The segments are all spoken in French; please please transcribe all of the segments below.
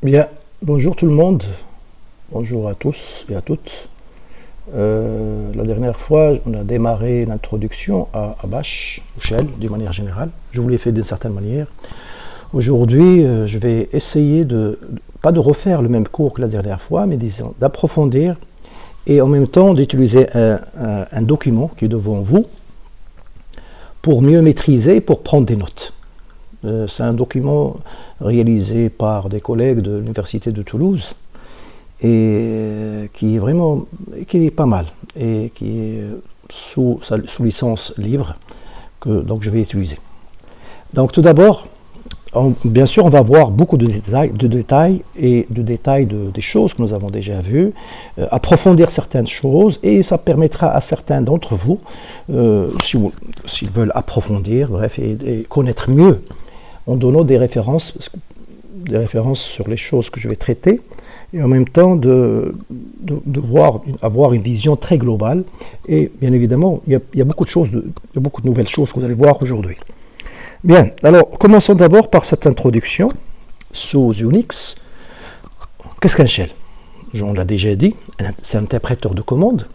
Bien, bonjour tout le monde, bonjour à tous et à toutes. La dernière fois, on a démarré l'introduction à Bash, ou Shell, d'une manière générale. Je vous l'ai fait d'une certaine manière. Aujourd'hui, je vais essayer pas de refaire le même cours que la dernière fois, mais disons d'approfondir et en même temps d'utiliser un document qui est devant vous pour mieux maîtriser, pour prendre des notes. C'est un document réalisé par des collègues de l'Université de Toulouse et qui est pas mal et qui est sous licence libre donc je vais utiliser. Donc tout d'abord, bien sûr, on va voir beaucoup de détails des choses que nous avons déjà vues, approfondir certaines choses, et ça permettra à certains d'entre vous, s'ils veulent approfondir, bref, et connaître mieux, en donnant des références sur les choses que je vais traiter, et en même temps avoir une vision très globale. Et bien évidemment, il y a beaucoup de nouvelles choses que vous allez voir aujourd'hui. Bien, alors commençons d'abord par cette introduction sous Unix. Qu'est-ce qu'un shell? On l'a déjà dit, c'est un interpréteur de commande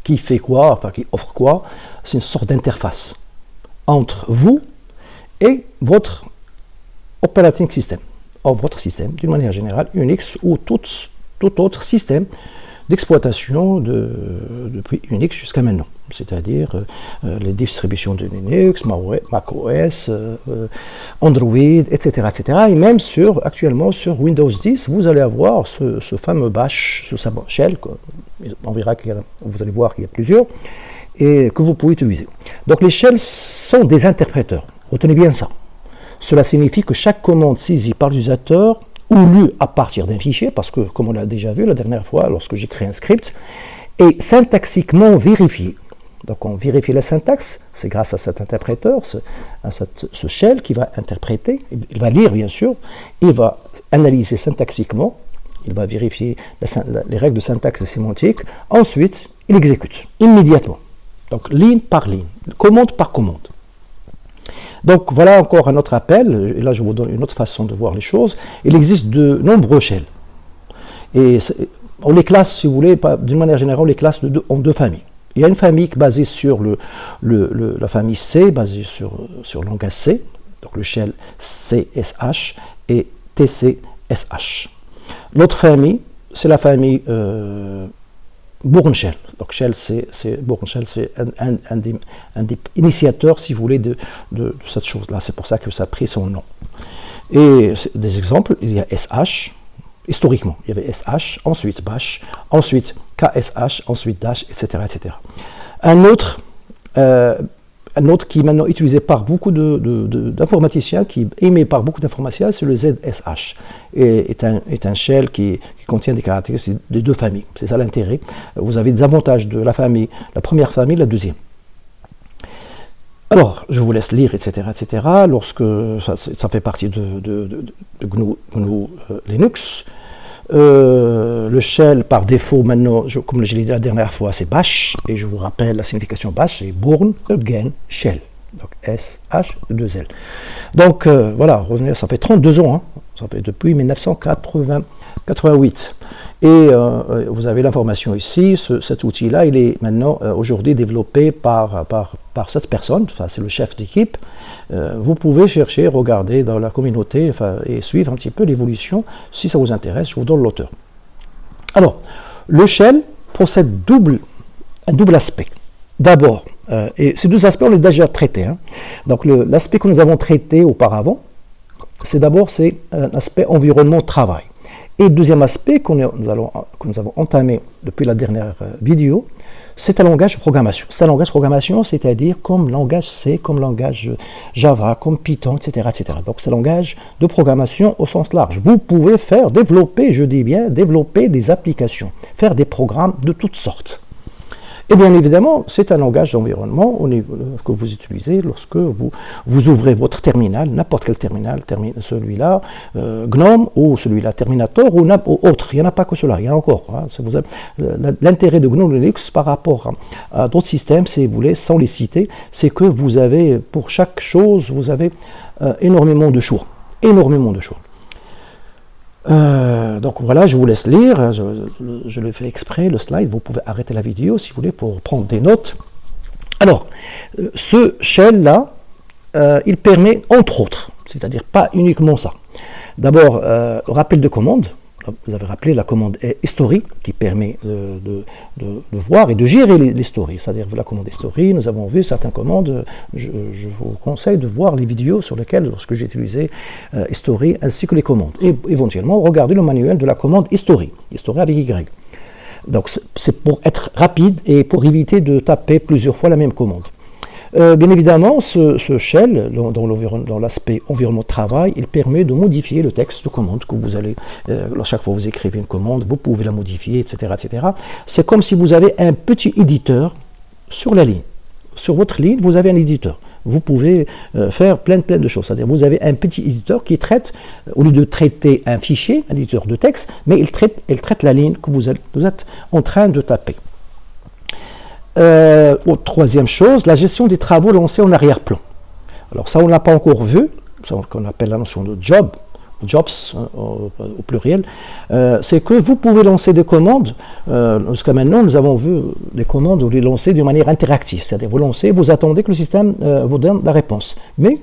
qui fait quoi, enfin qui offre quoi? C'est une sorte d'interface entre vous et votre operating system, votre système d'une manière générale, Unix ou tout autre système d'exploitation depuis Unix jusqu'à maintenant, c'est-à-dire les distributions de Linux, macOS, Android, etc., etc. Et même actuellement sur Windows 10, vous allez avoir ce fameux bash, ce shell, on verra vous allez voir qu'il y a plusieurs, et que vous pouvez utiliser. Donc les shells sont des interpréteurs, retenez bien ça. Cela signifie que chaque commande saisie par l'utilisateur ou lue à partir d'un fichier, parce que, comme on l'a déjà vu la dernière fois, lorsque j'ai créé un script, est syntaxiquement vérifiée. Donc on vérifie la syntaxe, c'est grâce à cet interpréteur, ce shell qui va interpréter, il va lire bien sûr, il va analyser syntaxiquement, il va vérifier les règles de syntaxe et sémantique, ensuite il exécute immédiatement. Donc ligne par ligne, commande par commande. Donc voilà encore un autre appel, et là je vous donne une autre façon de voir les choses. Il existe de nombreux shells. Et on les classe, si vous voulez, d'une manière générale, on les classe en deux familles. Il y a une famille basée sur la famille C, basée sur langage C, donc le shell CSH et TCSH. L'autre famille, c'est la famille Bourne Shell. Donc Bourne Shell, c'est un des initiateurs, si vous voulez, de cette chose-là. C'est pour ça que ça a pris son nom. Et des exemples, il y a SH. Historiquement, il y avait SH, ensuite Bash, ensuite KSH, ensuite Dash, etc., etc. Un autre qui est maintenant utilisé par beaucoup d'informaticiens, qui est aimé par beaucoup d'informaticiens, c'est le ZSH. Et est un shell qui contient des caractéristiques des deux familles. C'est ça l'intérêt. Vous avez des avantages de la première famille, la deuxième. Alors, je vous laisse lire, etc., etc. Lorsque ça fait partie de GNU Linux, le shell par défaut maintenant, comme je l'ai dit la dernière fois, c'est Bash, et je vous rappelle la signification Bash, c'est Bourne Again Shell, donc S-H-2-L. Donc voilà, ça fait 32 ans, hein, ça fait depuis 1988. Et vous avez l'information ici, cet outil-là, il est maintenant aujourd'hui développé par cette personne, enfin, c'est le chef d'équipe. Vous pouvez chercher, regarder dans la communauté et suivre un petit peu l'évolution. Si ça vous intéresse, je vous donne l'auteur. Alors, le shell possède un double aspect. D'abord, et ces deux aspects, on les a déjà traités. Hein. Donc, l'aspect que nous avons traité auparavant, c'est un aspect environnement-travail. Et le deuxième aspect que nous avons entamé depuis la dernière vidéo, c'est un langage de programmation. C'est un langage de programmation, c'est-à-dire comme langage C, comme langage Java, comme Python, etc., etc. Donc c'est un langage de programmation au sens large. Vous pouvez développer des applications, faire des programmes de toutes sortes. Et bien évidemment, c'est un langage d'environnement que vous utilisez lorsque vous ouvrez votre terminal, n'importe quel terminal, celui-là, GNOME ou celui-là Terminator ou autre. Il n'y en a pas que cela, il y en a encore. Hein. L'intérêt de GNU Linux par rapport à d'autres systèmes, si vous voulez, sans les citer, c'est que vous avez, pour chaque chose, vous avez énormément de choix. Énormément de choix. Donc voilà, je vous laisse lire, je le fais exprès, le slide, vous pouvez arrêter la vidéo si vous voulez pour prendre des notes. Alors, ce shell-là, il permet entre autres, c'est-à-dire pas uniquement ça. D'abord, rappel de commande. Vous avez rappelé la commande history qui permet de voir et de gérer les stories. C'est-à-dire la commande history, nous avons vu certaines commandes. Je vous conseille de voir les vidéos sur lesquelles, lorsque j'ai utilisé history, ainsi que les commandes. Et éventuellement, regardez le manuel de la commande history avec Y. Donc c'est pour être rapide et pour éviter de taper plusieurs fois la même commande. Bien évidemment, ce shell, dans l'aspect environnement de travail, il permet de modifier le texte de commande que vous allez, chaque fois que vous écrivez une commande, vous pouvez la modifier, etc. etc. C'est comme si vous avez un petit éditeur sur la ligne. Sur votre ligne, vous avez un éditeur. Vous pouvez faire plein de choses. C'est-à-dire vous avez un petit éditeur qui traite, au lieu de traiter un fichier, un éditeur de texte, mais il traite la ligne que vous êtes en train de taper. Troisième chose, la gestion des travaux lancés en arrière-plan. Alors ça, on ne l'a pas encore vu, c'est ce qu'on appelle la notion de jobs au pluriel. C'est que vous pouvez lancer des commandes. Jusqu'à maintenant, nous avons vu des commandes où les lancer de manière interactive. C'est-à-dire vous lancez, vous attendez que le système vous donne la réponse. Mais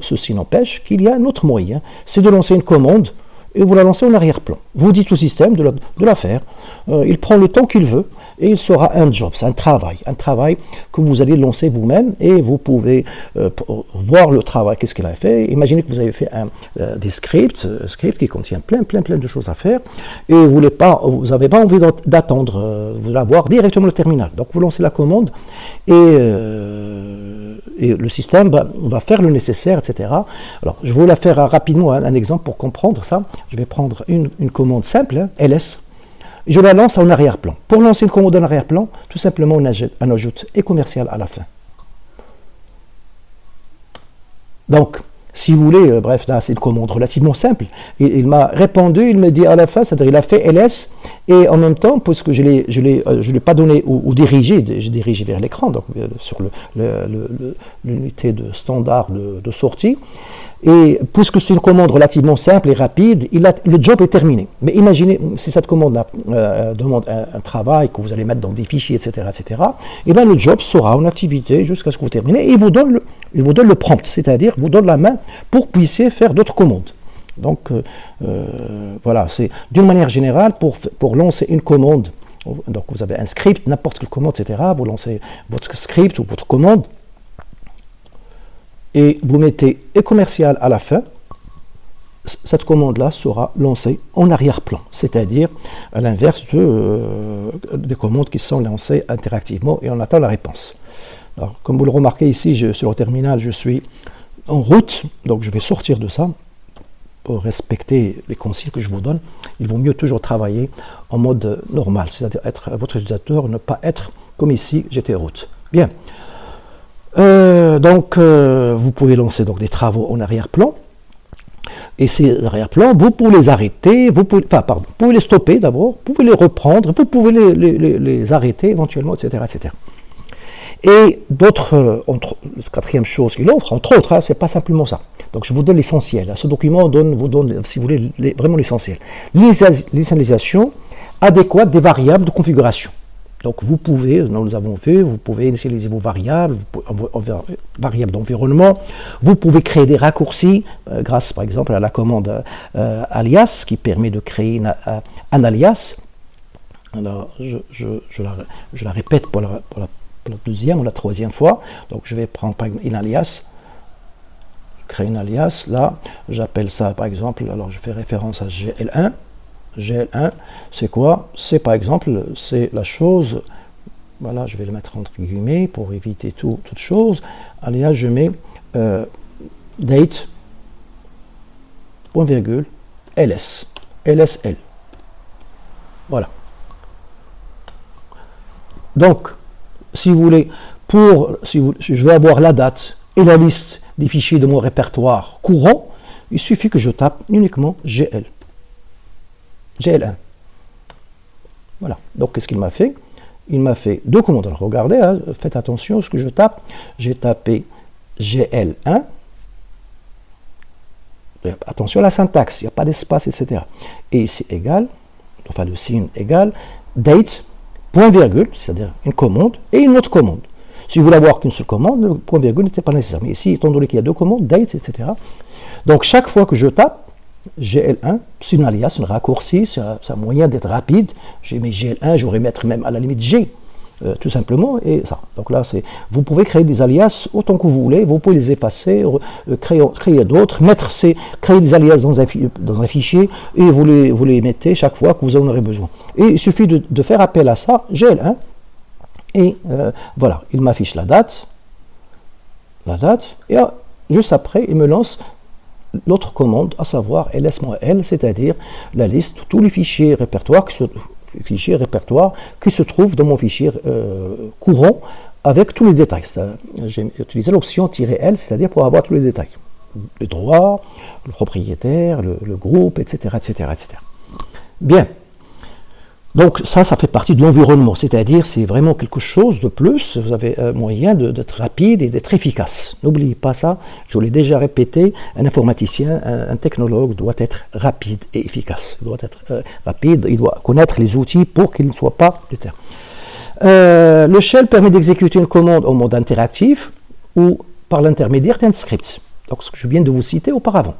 ceci n'empêche qu'il y a un autre moyen, c'est de lancer une commande et vous la lancez en arrière-plan. Vous dites au système de la faire. Il prend le temps qu'il veut et il sera un job, c'est un travail que vous allez lancer vous-même et vous pouvez voir le travail, qu'est-ce qu'il a fait. Imaginez que vous avez fait des scripts qui contiennent plein de choses à faire et vous n'avez pas envie d'attendre, vous allez voir directement le terminal. Donc vous lancez la commande et le système va faire le nécessaire, etc. Alors, je vais la faire rapidement, un exemple pour comprendre ça. Je vais prendre une commande simple, ls, et je la lance en arrière-plan. Pour lancer une commande en arrière-plan, tout simplement, on ajoute et commercial à la fin. Donc, si vous voulez, bref, là, c'est une commande relativement simple. Il m'a répondu, il me dit à la fin, c'est-à-dire il a fait ls, et en même temps, puisque je ne l'ai pas donné ou dirigé, j'ai dirigé vers l'écran, donc sur l'unité de standard de sortie, et puisque c'est une commande relativement simple et rapide, le job est terminé. Mais imaginez, si cette commande demande un travail que vous allez mettre dans des fichiers, etc., et bien le job sera en activité jusqu'à ce que vous terminez, et il vous donne le prompt, c'est-à-dire vous donne la main pour que vous puissiez faire d'autres commandes. Donc voilà, c'est d'une manière générale pour lancer une commande. Donc vous avez un script, n'importe quelle commande, etc. Vous lancez votre script ou votre commande et vous mettez et commercial à la fin. Cette commande-là sera lancée en arrière-plan, c'est-à-dire à l'inverse des commandes qui sont lancées interactivement et on attend la réponse. Alors, comme vous le remarquez ici, sur le terminal, je suis en route, donc je vais sortir de ça pour respecter les consignes que je vous donne. Il vaut mieux toujours travailler en mode normal, c'est-à-dire être votre utilisateur, ne pas être comme ici, j'étais en route. Bien. Vous pouvez lancer donc des travaux en arrière-plan. Et ces arrière-plans, vous pouvez les arrêter, vous pouvez les stopper d'abord, vous pouvez les reprendre, vous pouvez les arrêter éventuellement, etc. etc. Et la quatrième chose qu'il offre, entre autres, c'est pas simplement ça. Donc je vous donne l'essentiel. Ce document vous donne, si vous voulez, vraiment l'essentiel. L'initialisation adéquate des variables de configuration. Donc vous pouvez, nous avons vu, vous pouvez initialiser vos variables, variables d'environnement, vous pouvez créer des raccourcis grâce par exemple à la commande alias qui permet de créer un alias. Alors je la répète pour la deuxième ou la troisième fois. Donc je vais prendre par exemple un alias, créer un alias, là j'appelle ça par exemple, alors je fais référence à GL1. GL1, c'est quoi? C'est par exemple, c'est la chose, voilà, je vais le mettre entre guillemets pour éviter toute chose. Alias, je mets date, point virgule, ls, lsl. Voilà. Donc, si vous voulez, je vais avoir la date et la liste des fichiers de mon répertoire courant, il suffit que je tape uniquement GL. GL1. Voilà. Donc, qu'est-ce qu'il m'a fait? Il m'a fait deux commandes. Alors, regardez, hein, faites attention à ce que je tape. J'ai tapé GL1, Attention à la syntaxe, il n'y a pas d'espace, etc. Et ici égal, enfin le signe égal, date, point virgule, c'est-à-dire une commande, et une autre commande. Si vous voulez avoir qu'une seule commande, le point virgule n'était pas nécessaire. Mais ici, étant donné qu'il y a deux commandes, date, etc. Donc chaque fois que je tape GL1, c'est une alias, un raccourci, c'est un moyen d'être rapide. J'ai mis GL1, j'aurais mettre même à la limite G, tout simplement, et ça. Donc là, vous pouvez créer des alias autant que vous voulez, vous pouvez les effacer, créer d'autres, créer des alias dans un fichier, et vous les mettez chaque fois que vous en aurez besoin. Et il suffit de faire appel à ça, GL1, et voilà, il m'affiche la date, et juste après, il me lance l'autre commande, à savoir ls-l, c'est-à-dire la liste de tous les fichiers répertoires qui se trouvent dans mon fichier courant avec tous les détails. J'ai utilisé l'option "-l", c'est-à-dire pour avoir tous les détails. Le droit, le propriétaire, le groupe, etc., etc., etc. Bien. Donc ça fait partie de l'environnement, c'est-à-dire c'est vraiment quelque chose de plus, vous avez un moyen d'être rapide et d'être efficace. N'oubliez pas ça, je l'ai déjà répété, un informaticien, un technologue doit être rapide et efficace. Il doit être rapide, il doit connaître les outils pour qu'il ne soit pas déter. Le shell permet d'exécuter une commande en mode interactif ou par l'intermédiaire d'un script, donc ce que je viens de vous citer auparavant.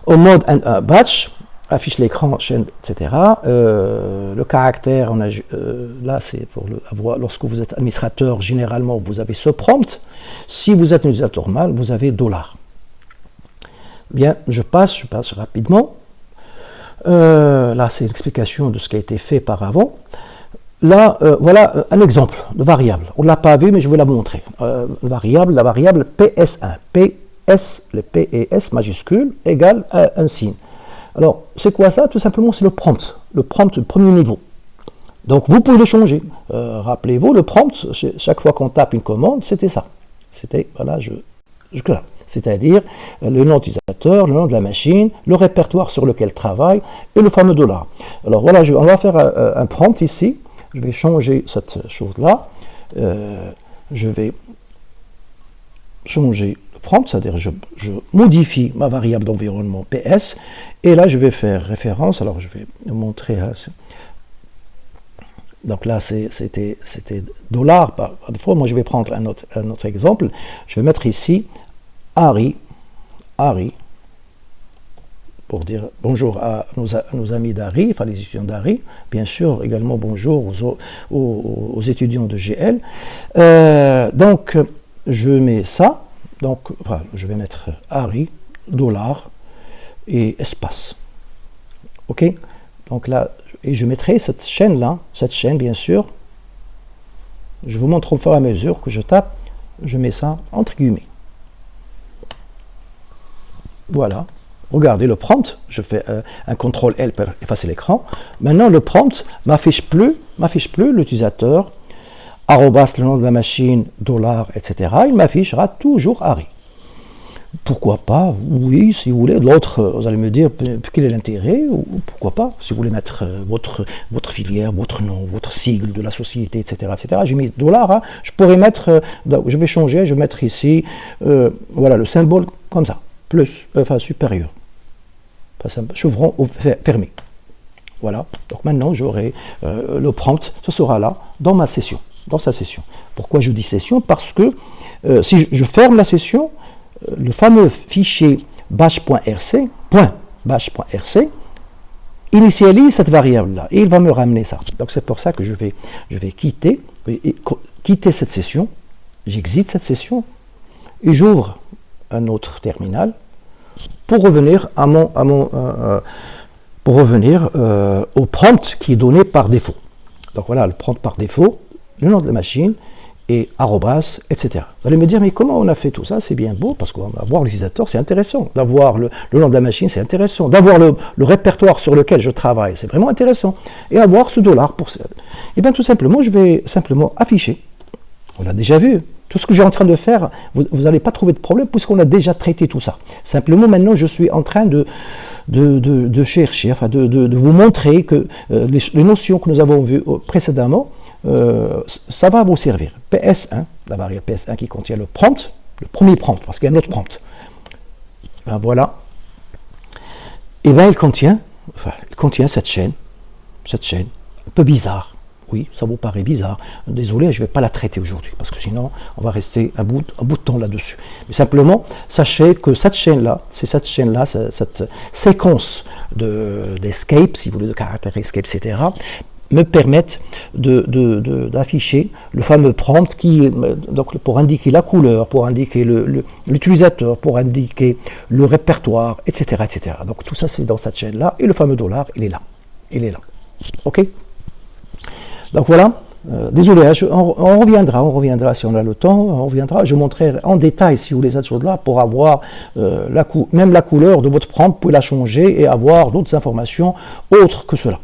Au mode batch, affiche l'écran, chaîne, etc. Le caractère, là c'est pour avoir, lorsque vous êtes administrateur, généralement vous avez ce prompt. Si vous êtes un utilisateur normal, vous avez $. Bien, je passe rapidement. Là c'est l'explication de ce qui a été fait par avant. Là, voilà un exemple de variable. On ne l'a pas vu, mais je vais la montrer. La variable PS1. PS, le P et S majuscule, égale un signe. Alors, c'est quoi ça? Tout simplement, c'est le prompt du premier niveau. Donc, vous pouvez le changer. Rappelez-vous, le prompt, chaque fois qu'on tape une commande, c'était ça. C'était, voilà, jusque-là. C'est-à-dire le nom d'utilisateur, le nom de la machine, le répertoire sur lequel travaille et le fameux $. Alors, voilà, on va faire un prompt ici. Je vais changer cette chose-là. Je vais changer prompt, c'est-à-dire je modifie ma variable d'environnement PS, et là je vais faire référence, alors je vais montrer, donc là c'était $ par défaut, moi je vais prendre un autre exemple, je vais mettre ici Harry, pour dire bonjour à nos amis d'Harry, enfin les étudiants d'Harry, bien sûr également bonjour aux étudiants de GL, donc je mets ça. Donc, voilà, je vais mettre Harry, $ et espace. OK? Donc là, et je mettrai cette chaîne-là, bien sûr. Je vous montre au fur et à mesure que je tape, je mets ça entre guillemets. Voilà. Regardez le prompt, je fais un CTRL-L pour effacer l'écran. Maintenant, le prompt m'affiche plus l'utilisateur, arrobas, le nom de la machine, $, etc. Il m'affichera toujours Harry. Pourquoi pas? Oui, si vous voulez. L'autre, vous allez me dire quel est l'intérêt, ou pourquoi pas? Si vous voulez mettre votre filière, votre nom, votre sigle de la société, etc. etc. J'ai mis $, hein. Je pourrais mettre, je vais changer, je vais mettre ici, voilà, le symbole comme ça, plus, enfin supérieur. Chevron fermé. Voilà. Donc maintenant, j'aurai le prompt, ce sera là, dans ma session. Dans sa session. Pourquoi je dis session? Parce que si je ferme la session, le fameux fichier bash.rc initialise cette variable-là et il va me ramener ça. Donc c'est pour ça que je vais quitter cette session, j'exite cette session et j'ouvre un autre terminal pour revenir au prompt qui est donné par défaut. Donc voilà, le prompt par défaut, le nom de la machine, et arrobas, etc. Vous allez me dire, mais comment on a fait tout ça? C'est bien beau, parce qu'on va voir l'utilisateur, c'est intéressant. D'avoir le nom de la machine, c'est intéressant. D'avoir le répertoire sur lequel je travaille, c'est vraiment intéressant. Et avoir ce $. Et bien tout simplement, je vais simplement afficher. On l'a déjà vu. Tout ce que j'ai en train de faire, vous n'allez pas trouver de problème, puisqu'on a déjà traité tout ça. Simplement, maintenant, je suis en train de chercher, enfin de vous montrer que les notions que nous avons vues précédemment, ça va vous servir. PS1, la variable PS1 qui contient le prompt, le premier prompt, parce qu'il y a un autre prompt. Ben voilà, et bien il contient cette chaîne un peu bizarre. Oui, ça vous paraît bizarre. Désolé, je ne vais pas la traiter aujourd'hui, parce que sinon, on va rester un bout de temps là-dessus. Mais simplement, sachez que cette chaîne-là, cette séquence d'escape, si vous voulez, de caractères escape, etc., me permettent d'afficher le fameux prompt donc pour indiquer la couleur, pour indiquer l'utilisateur, pour indiquer le répertoire, etc., etc. Donc tout ça, c'est dans cette chaîne-là, et le fameux dollar, il est là. OK? Donc voilà, désolé, on reviendra si on a le temps, je montrerai en détail, si vous voulez, cette chose-là, pour avoir même la couleur de votre prompt, vous pouvez la changer et avoir d'autres informations autres que cela,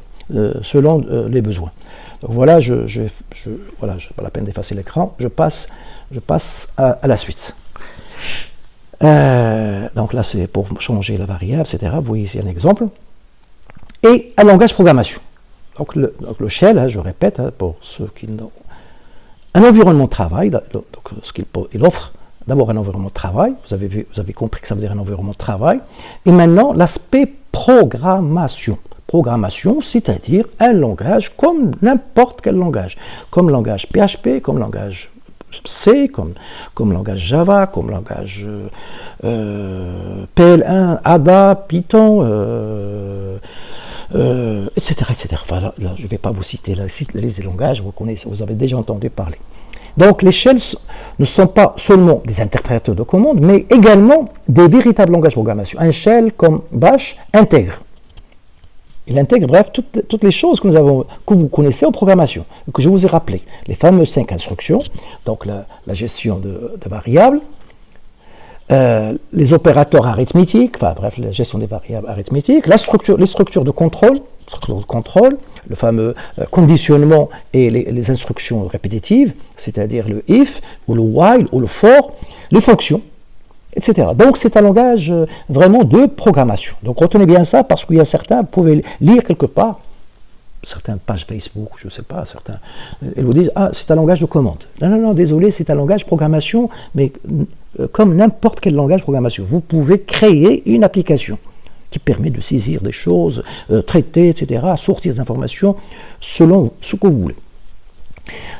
selon les besoins. Donc voilà, voilà, je n'ai pas la peine d'effacer l'écran, je passe à la suite. Donc là, c'est pour changer la variable, etc. Vous voyez ici un exemple. Et un langage programmation. Donc le shell, je répète, pour ceux qui n'ont un environnement de travail, donc ce qu'il offre, d'abord un environnement de travail, vous avez compris que ça veut dire un environnement de travail, et maintenant l'aspect programmation. Programmation, c'est-à-dire un langage comme n'importe quel langage, comme langage PHP, comme langage C, comme langage Java, comme langage PL1, Ada, Python, etc. Enfin, là, je ne vais pas vous citer la liste des langages, vous avez déjà entendu parler. Donc les shells ne sont pas seulement des interprétateurs de commandes, mais également des véritables langages de programmation. Un shell comme Bash intègre. Il intègre, bref, toutes les choses que vous connaissez en programmation, que je vous ai rappelées. Les fameuses 5 instructions, donc la gestion de variables, les opérateurs arithmétiques, enfin bref, la gestion des variables arithmétiques, les structures de contrôle, le fameux conditionnement et les instructions répétitives, c'est-à-dire le if, ou le while, ou le for, les fonctions, etc. Donc c'est un langage vraiment de programmation. Donc retenez bien ça, parce qu'il y a certains, vous pouvez lire quelque part, certaines pages Facebook, je ne sais pas, certains, ils vous disent « Ah, c'est un langage de commande ». Non, désolé, c'est un langage de programmation, mais comme n'importe quel langage de programmation. Vous pouvez créer une application qui permet de saisir des choses, traiter, etc., sortir des informations selon ce que vous voulez.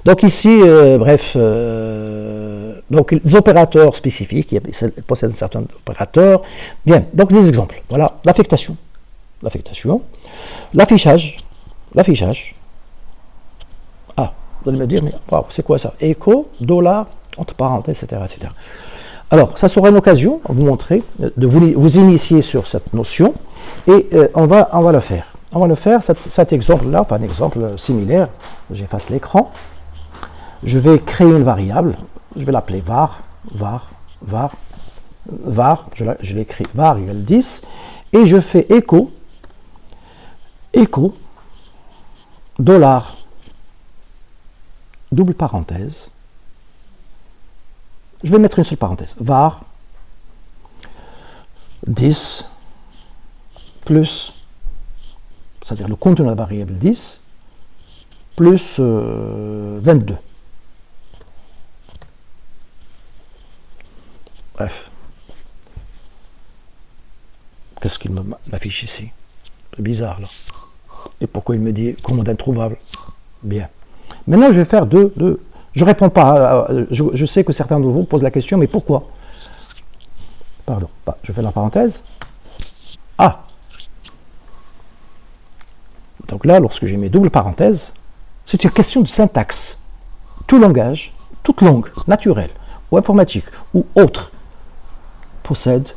Donc ici, donc les opérateurs spécifiques, il possèdent certains opérateurs. Bien, donc des exemples. Voilà, l'affichage. Ah, vous allez me dire, mais wow, c'est quoi ça? Echo, dollar, entre parenthèses, etc., etc. Alors, ça sera une occasion à vous montrer, de vous initier sur cette notion, et on va le faire. On va le faire, cet exemple-là, pas un exemple similaire, j'efface l'écran. Je vais créer une variable, je vais l'appeler var, je l'écris var égale 10, et je fais echo, dollar, double parenthèse, je vais mettre une seule parenthèse, var 10 plus, c'est-à-dire le contenu de la variable 10, plus 22. Bref. Qu'est-ce qu'il m'affiche ici? C'est bizarre, là. Et pourquoi il me dit commande introuvable? Bien. Maintenant, je vais faire deux. Je ne réponds pas. Je sais que certains de vous posent la question, mais pourquoi? Pardon. Je fais la parenthèse. Ah. Donc là, lorsque j'ai mes doubles parenthèses, c'est une question de syntaxe. Tout langage, toute langue naturelle, ou informatique, ou autre, possède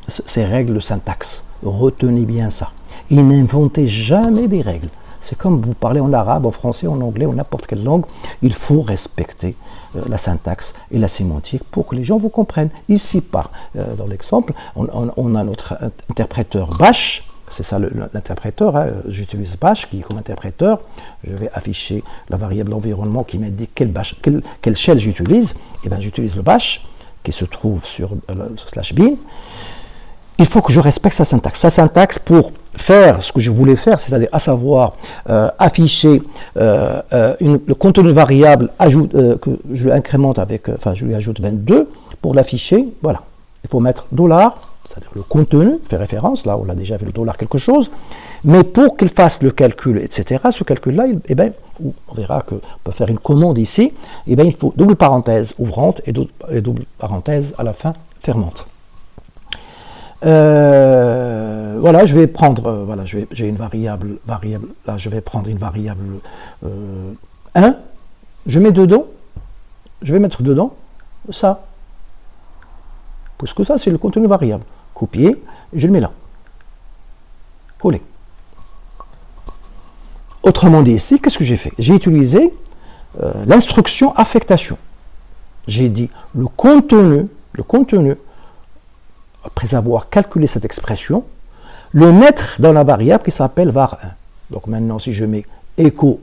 ces règles de syntaxe. Retenez bien ça. Et n'inventez jamais des règles. C'est comme vous parlez en arabe, en français, en anglais, ou n'importe quelle langue. Il faut respecter la syntaxe et la sémantique pour que les gens vous comprennent. Ici, dans l'exemple, on a notre interpréteur Bash. C'est ça l'interpréteur. Hein. J'utilise Bash qui est comme interpréteur. Je vais afficher la variable environnement qui m'indique quel shell j'utilise. Et bien, j'utilise le Bash qui se trouve sur /bin. Il faut que je respecte sa syntaxe. Sa syntaxe pour faire ce que je voulais faire, c'est-à-dire à savoir afficher le contenu variable que je incrémente je lui ajoute 22 pour l'afficher. Voilà. il faut mettre $, c'est-à-dire le contenu, fait référence, là on a déjà vu le dollar quelque chose, mais pour qu'il fasse le calcul, etc., ce calcul-là, eh ben, on verra qu'on peut faire une commande ici, eh ben, il faut double parenthèse ouvrante et double parenthèse à la fin fermante. Voilà, je vais prendre, voilà, j'ai une variable, là je vais prendre une variable 1, je mets dedans, je vais mettre dedans ça, puisque ça c'est le contenu variable. Copier, et je le mets là. Coller. Autrement dit ici, qu'est-ce que j'ai fait? J'ai utilisé l'instruction affectation. J'ai dit le contenu, après avoir calculé cette expression, le mettre dans la variable qui s'appelle var1. Donc maintenant, si je mets écho,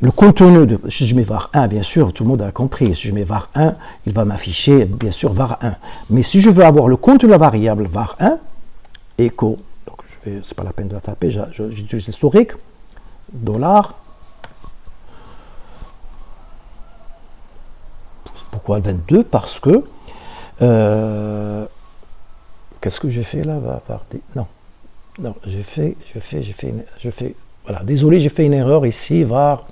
le contenu de, si je mets var1, bien sûr, tout le monde a compris, si je mets var1, il va m'afficher, bien sûr, var1. Mais si je veux avoir le contenu de la variable var1, écho, donc c'est pas la peine de la taper, j'utilise l'historique, $. Pourquoi le 22? Parce que, qu'est-ce que j'ai fait là? Non, j'ai fait, voilà, désolé, j'ai fait une erreur ici, var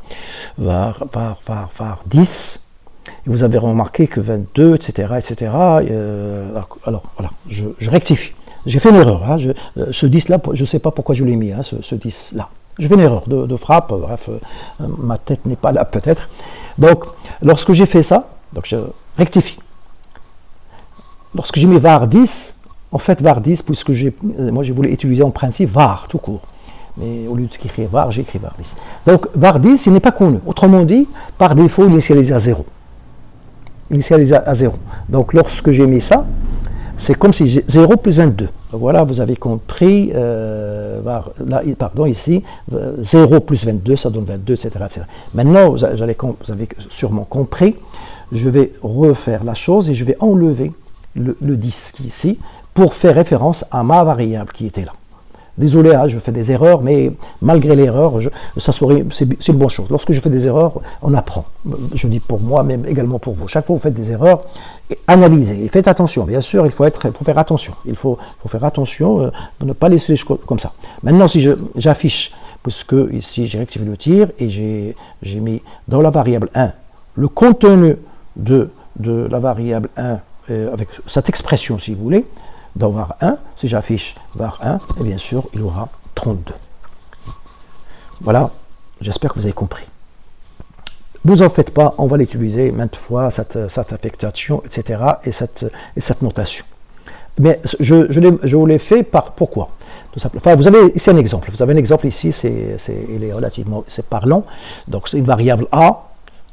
10, et vous avez remarqué que 22, etc., alors, voilà, je rectifie. J'ai fait une erreur, hein, ce 10 là, je ne sais pas pourquoi je l'ai mis, hein, ce 10 là. J'ai fait une erreur de frappe, bref, ma tête n'est pas là peut-être. Donc, lorsque j'ai fait ça, donc je rectifie. Lorsque j'ai mis var 10, en fait var 10, puisque moi je voulais utiliser en principe var tout court. Mais au lieu d'écrire var, j'ai écrit var 10. Donc var 10, il n'est pas connu. Autrement dit, par défaut, initialisé à 0. Initialisé à 0. Donc lorsque j'ai mis ça, c'est comme si j'ai 0 plus 22. Donc voilà, vous avez compris, ici, 0 plus 22, ça donne 22, etc. etc. Maintenant, vous avez sûrement compris, je vais refaire la chose et je vais enlever le 10 qui est ici pour faire référence à ma variable qui était là. Désolé, hein, je fais des erreurs, mais malgré l'erreur, c'est une bonne chose. Lorsque je fais des erreurs, on apprend. Je dis pour moi, mais également pour vous. Chaque fois que vous faites des erreurs, analysez et faites attention. Bien sûr, il faut faire attention. Il faut faire attention de ne pas laisser les choses comme ça. Maintenant, si j'affiche, puisque ici j'ai rectifié le tir et j'ai mis dans la variable 1 le contenu de la variable 1 avec cette expression, si vous voulez, dans var 1, si j'affiche var 1, et bien sûr, il y aura 32. Voilà, j'espère que vous avez compris. Vous en faites pas, on va l'utiliser maintes fois, cette affectation, etc., et cette notation. Mais je vous l'ai fait pourquoi? Tout simplement. Enfin, vous avez ici un exemple. Vous avez un exemple ici, il est relativement parlant. Donc, c'est une variable A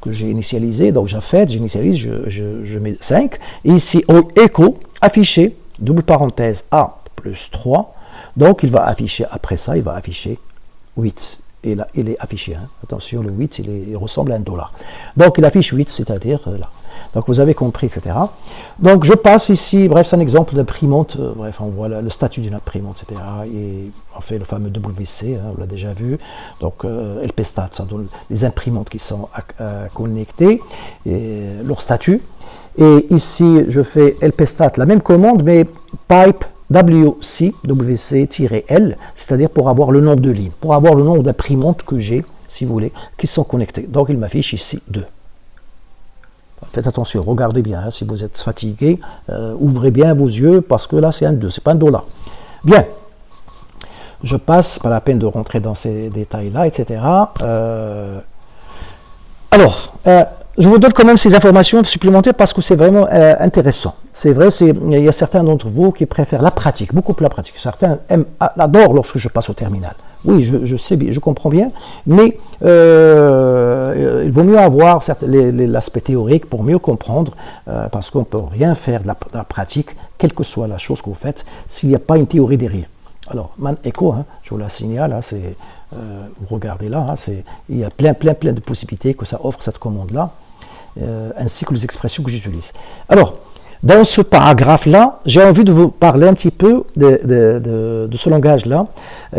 que j'ai initialisée. Donc, j'initialise, je mets 5. Et ici, écho, affiché, double parenthèse A plus 3, donc il va afficher, après ça, il va afficher 8. Et là, il est affiché, hein. Attention, le 8, il ressemble à $. Donc il affiche 8, c'est-à-dire là. Donc vous avez compris, etc. Donc je passe ici, bref, c'est un exemple d'imprimante, bref, on voit le statut d'une imprimante, etc. Et on fait le fameux WC, hein, on l'a déjà vu. Donc LPstat, ça donne les imprimantes qui sont connectées, et leur statut. Et ici, je fais LPstat, la même commande, mais pipe WC-L, c'est-à-dire pour avoir le nombre de lignes, pour avoir le nombre d'imprimantes que j'ai, si vous voulez, qui sont connectées. Donc, il m'affiche ici 2. Faites attention, regardez bien, hein, si vous êtes fatigué, ouvrez bien vos yeux, parce que là, c'est un 2, c'est pas un $. Bien, je passe, pas la peine de rentrer dans ces détails-là, etc. Je vous donne quand même ces informations supplémentaires parce que c'est vraiment intéressant. C'est vrai, il y a certains d'entre vous qui préfèrent la pratique, beaucoup plus la pratique. Certains adorent lorsque je passe au terminal. Oui, je sais bien, je comprends bien, mais il vaut mieux avoir l'aspect théorique pour mieux comprendre, parce qu'on ne peut rien faire de la pratique, quelle que soit la chose que vous faites, s'il n'y a pas une théorie derrière. Alors, Man Echo, hein, je vous la signale, hein, vous regardez là, hein, il y a plein de possibilités que ça offre cette commande-là, ainsi que les expressions que j'utilise. Alors, dans ce paragraphe-là, j'ai envie de vous parler un petit peu de ce langage-là.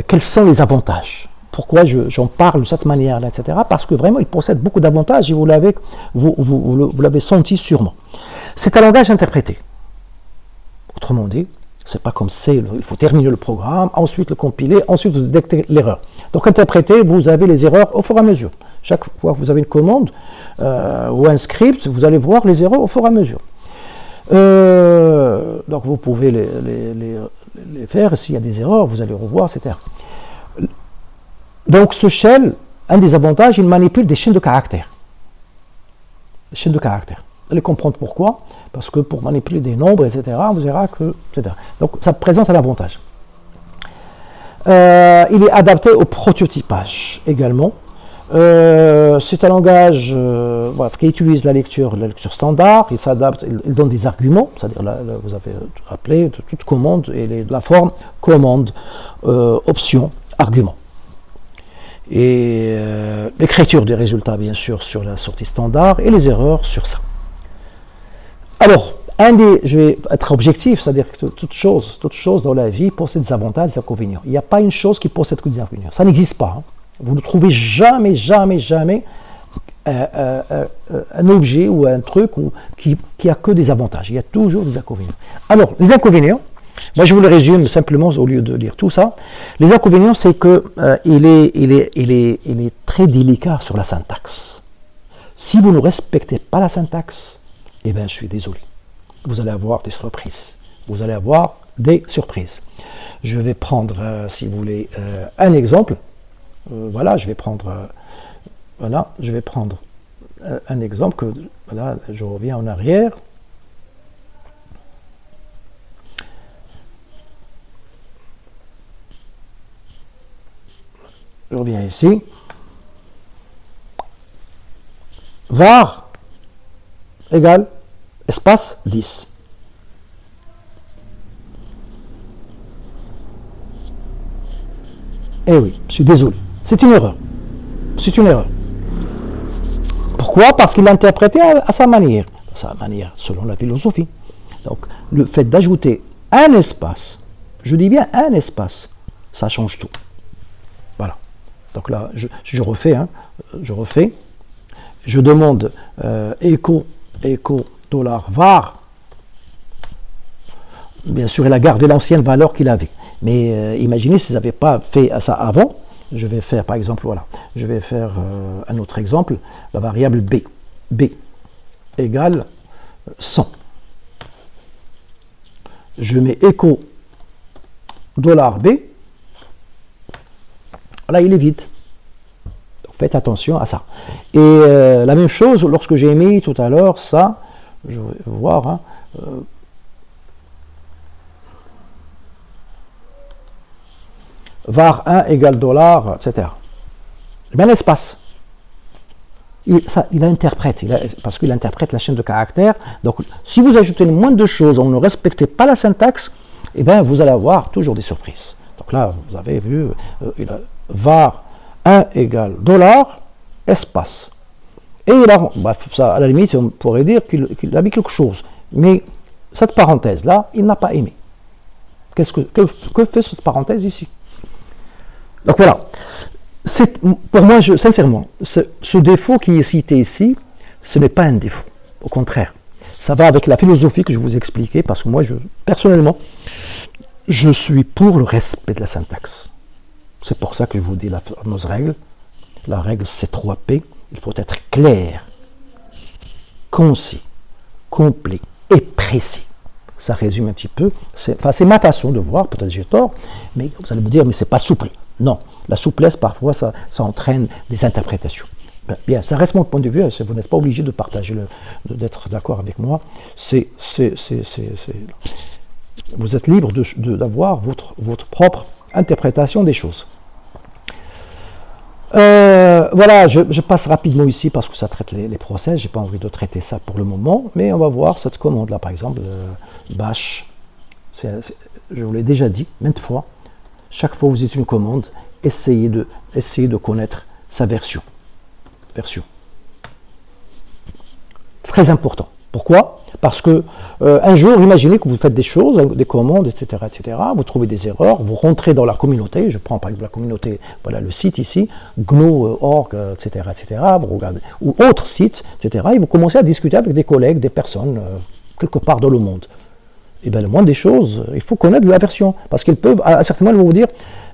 Quels sont les avantages? Pourquoi j'en parle de cette manière-là, etc. Parce que vraiment, il possède beaucoup d'avantages et vous l'avez senti sûrement. C'est un langage interprété. Autrement dit, c'est pas comme C, il faut terminer le programme, ensuite le compiler, ensuite vous détectez l'erreur. Donc interpréter, vous avez les erreurs au fur et à mesure. Chaque fois que vous avez une commande ou un script, vous allez voir les erreurs au fur et à mesure. Donc vous pouvez les faire, s'il y a des erreurs, vous allez revoir, etc. Donc ce shell, un des avantages, il manipule des chaînes de caractères. Des chaînes de caractères. Vous allez comprendre pourquoi, parce que pour manipuler des nombres, etc., vous verrez que, etc. Donc ça présente un avantage. Il est adapté au prototypage également. C'est un langage qui utilise la lecture standard, il s'adapte, il donne des arguments, c'est-à-dire vous avez appelé toute commande et la forme commande, option, argument. Et l'écriture des résultats, bien sûr, sur la sortie standard et les erreurs sur ça. Alors, je vais être objectif, c'est-à-dire que toute chose dans la vie possède des avantages et des inconvénients. Il n'y a pas une chose qui possède que des inconvénients. Ça n'existe pas. Hein. Vous ne trouvez jamais un objet ou un truc qui a que des avantages. Il y a toujours des inconvénients. Alors, les inconvénients, moi je vous le résume simplement au lieu de lire tout ça. Les inconvénients, c'est que il est très délicat sur la syntaxe. Si vous ne respectez pas la syntaxe, eh bien, je suis désolé. Vous allez avoir des surprises. Je vais prendre, si vous voulez, un exemple. Voilà, je vais prendre un exemple. Voilà, je reviens en arrière. Je reviens ici. Var égale espace 10. Eh oui, je suis désolé. C'est une erreur. Pourquoi? Parce qu'il l'a interprété à sa manière. Selon la philosophie. Donc, le fait d'ajouter un espace, je dis bien un espace, ça change tout. Voilà. Donc là, je refais. Je demande echo $var. Bien sûr, il a gardé l'ancienne valeur qu'il avait. Mais imaginez s'ils n'avaient pas fait ça avant. Je vais faire, par exemple, un autre exemple, la variable b. B égale 100. Je mets echo $b. Là, il est vide. Donc, faites attention à ça. Et la même chose, lorsque j'ai mis tout à l'heure ça, je vais voir, hein, var 1 égale $, etc. Eh bien, l'espace. Il interprète, parce qu'il interprète la chaîne de caractères. Donc, si vous ajoutez le moins de choses, on ne respectez pas la syntaxe, eh bien, vous allez avoir toujours des surprises. Donc là, vous avez vu, var 1 égale $, espace. Et là, ça, à la limite, on pourrait dire qu'il a mis quelque chose. Mais cette parenthèse-là, il n'a pas aimé. Que fait cette parenthèse ici? Donc voilà, pour moi, sincèrement, ce défaut qui est cité ici, ce n'est pas un défaut. Au contraire, ça va avec la philosophie que je vous ai expliquée, parce que moi, personnellement, je suis pour le respect de la syntaxe. C'est pour ça que je vous dis la fameuse règle. La règle C3P, il faut être clair, concis, complet et précis. Ça résume un petit peu. C'est ma façon de voir, peut-être j'ai tort, mais vous allez me dire, mais c'est pas souple. Non, la souplesse, parfois, ça entraîne des interprétations. Bien, ça reste mon point de vue, vous n'êtes pas obligé de partager, d'être d'accord avec moi. Vous êtes libre d'avoir votre propre interprétation des choses. Voilà, je passe rapidement ici parce que ça traite les process, j'ai pas envie de traiter ça pour le moment, mais on va voir cette commande-là, par exemple, bash. Je vous l'ai déjà dit maintes fois. Chaque fois que vous êtes une commande, essayez de connaître sa version. Très important. Pourquoi? Parce que un jour, imaginez que vous faites des choses, des commandes, etc., vous trouvez des erreurs, vous rentrez dans la communauté, je prends par exemple la communauté, voilà le site ici, GNU.org, etc., vous regardez, ou autre site, etc., et vous commencez à discuter avec des collègues, des personnes, quelque part dans le monde. Eh bien, le moins des choses, il faut connaître la version. Parce qu'ils peuvent, à certains moments, ils vont vous dire,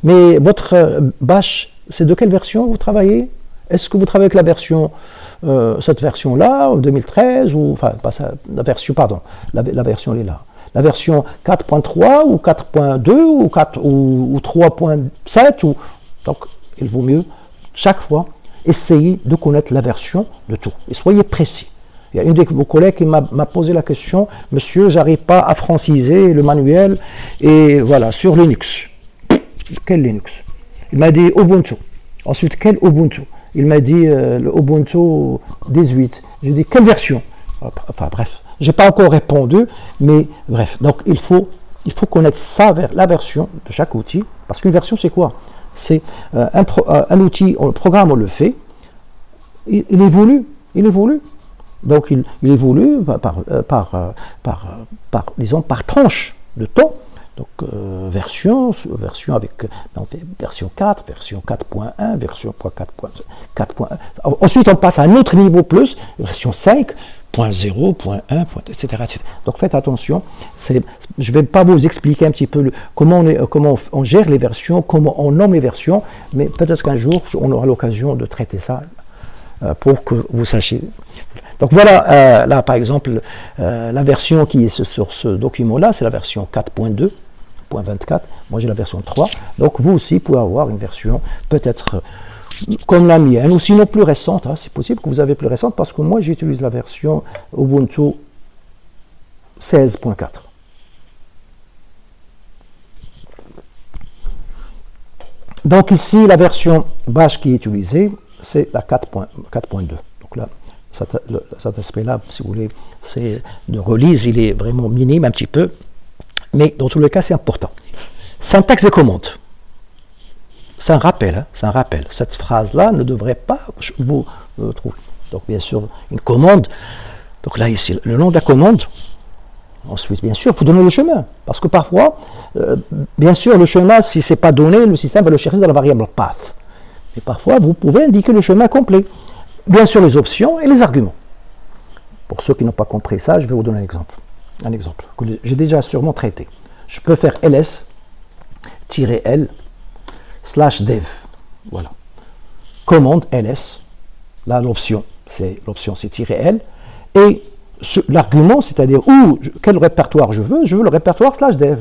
mais votre bash, c'est de quelle version vous travaillez? Est-ce que vous travaillez avec la version, cette version-là, 2013, ou, enfin, pas ça, la version, pardon, la version, elle est là. La version 4.3 ou 4.2 ou, 4, ou 3.7, ou, donc il vaut mieux, chaque fois, essayer de connaître la version de tout. Et soyez précis. Il y a une de vos collègues qui m'a posé la question, monsieur, j'arrive pas à franciser le manuel, et voilà, sur Linux. Quel Linux? Il m'a dit Ubuntu. Ensuite, quel Ubuntu? Il m'a dit le Ubuntu 18. J'ai dit, quelle version? Enfin bref, je n'ai pas encore répondu, mais bref. Donc il faut connaître ça, la version de chaque outil, parce qu'une version, c'est quoi? C'est un outil, le programme, on le fait, il évolue. Donc il évolue disons, par tranche de temps. Donc version avec version 4, version 4.1, version 4.1. Ensuite on passe à un autre niveau plus, version 5, .0, .1, etc. Donc faites attention, je ne vais pas vous expliquer un petit peu comment on gère les versions, comment on nomme les versions, mais peut-être qu'un jour on aura l'occasion de traiter ça pour que vous sachiez. Donc voilà, là par exemple, la version qui est sur ce document-là, c'est la version 4.2.24. Moi j'ai la version 3. Donc vous aussi pouvez avoir une version peut-être comme la mienne, ou sinon plus récente. Hein, c'est possible que vous avez plus récente, parce que moi j'utilise la version Ubuntu 16.4. Donc ici, la version bash qui est utilisée, c'est la 4.2. Donc là, cet aspect-là, si vous voulez, c'est de release, il est vraiment minime un petit peu, mais dans tous les cas, c'est important. Syntaxe de commande. C'est un rappel, hein, c'est un rappel. Cette phrase-là ne devrait pas vous trouver. Donc bien sûr, une commande. Donc là, ici, le nom de la commande. Ensuite, bien sûr, il faut donner le chemin. Parce que parfois, bien sûr, le chemin, si ce n'est pas donné, le système va le chercher dans la variable path. Mais parfois, vous pouvez indiquer le chemin complet. Bien sûr, les options et les arguments. Pour ceux qui n'ont pas compris ça, je vais vous donner un exemple. Un exemple que j'ai déjà sûrement traité. Je peux faire ls-l/dev. Voilà. Commande ls. Là, l'option, c'est -l. Et l'argument, c'est-à-dire quel répertoire je veux le répertoire /dev.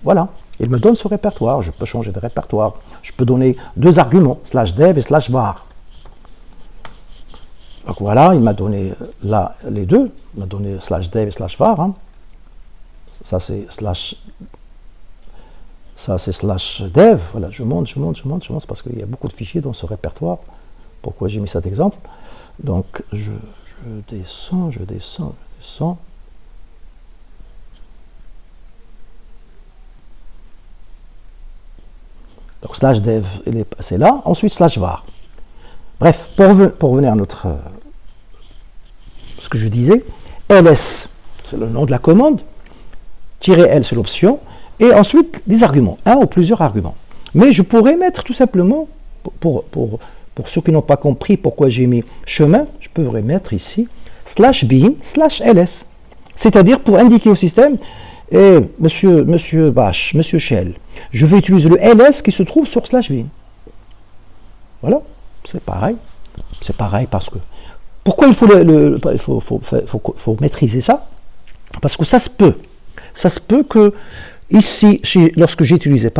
Voilà. Il me donne ce répertoire. Je peux changer de répertoire. Je peux donner deux arguments, /dev et /var. Donc voilà, il m'a donné là les deux. Il m'a donné /dev et /var. Hein. Ça c'est /dev. Voilà, je monte parce qu'il y a beaucoup de fichiers dans ce répertoire. Pourquoi j'ai mis cet exemple? Donc je descends. Donc /dev, c'est là. Ensuite /var. Bref, pour revenir à ce que je disais, ls, c'est le nom de la commande, -l, c'est l'option, et ensuite des arguments, un ou plusieurs arguments. Mais je pourrais mettre tout simplement, pour ceux qui n'ont pas compris pourquoi j'ai mis chemin, je pourrais mettre ici /bin/ls, c'est-à-dire pour indiquer au système, monsieur Bash, monsieur Shell, je vais utiliser le ls qui se trouve sur /bin. Voilà. C'est pareil parce que... Pourquoi il faut maîtriser ça? Parce que ça se peut que ici, lorsque j'ai utilisé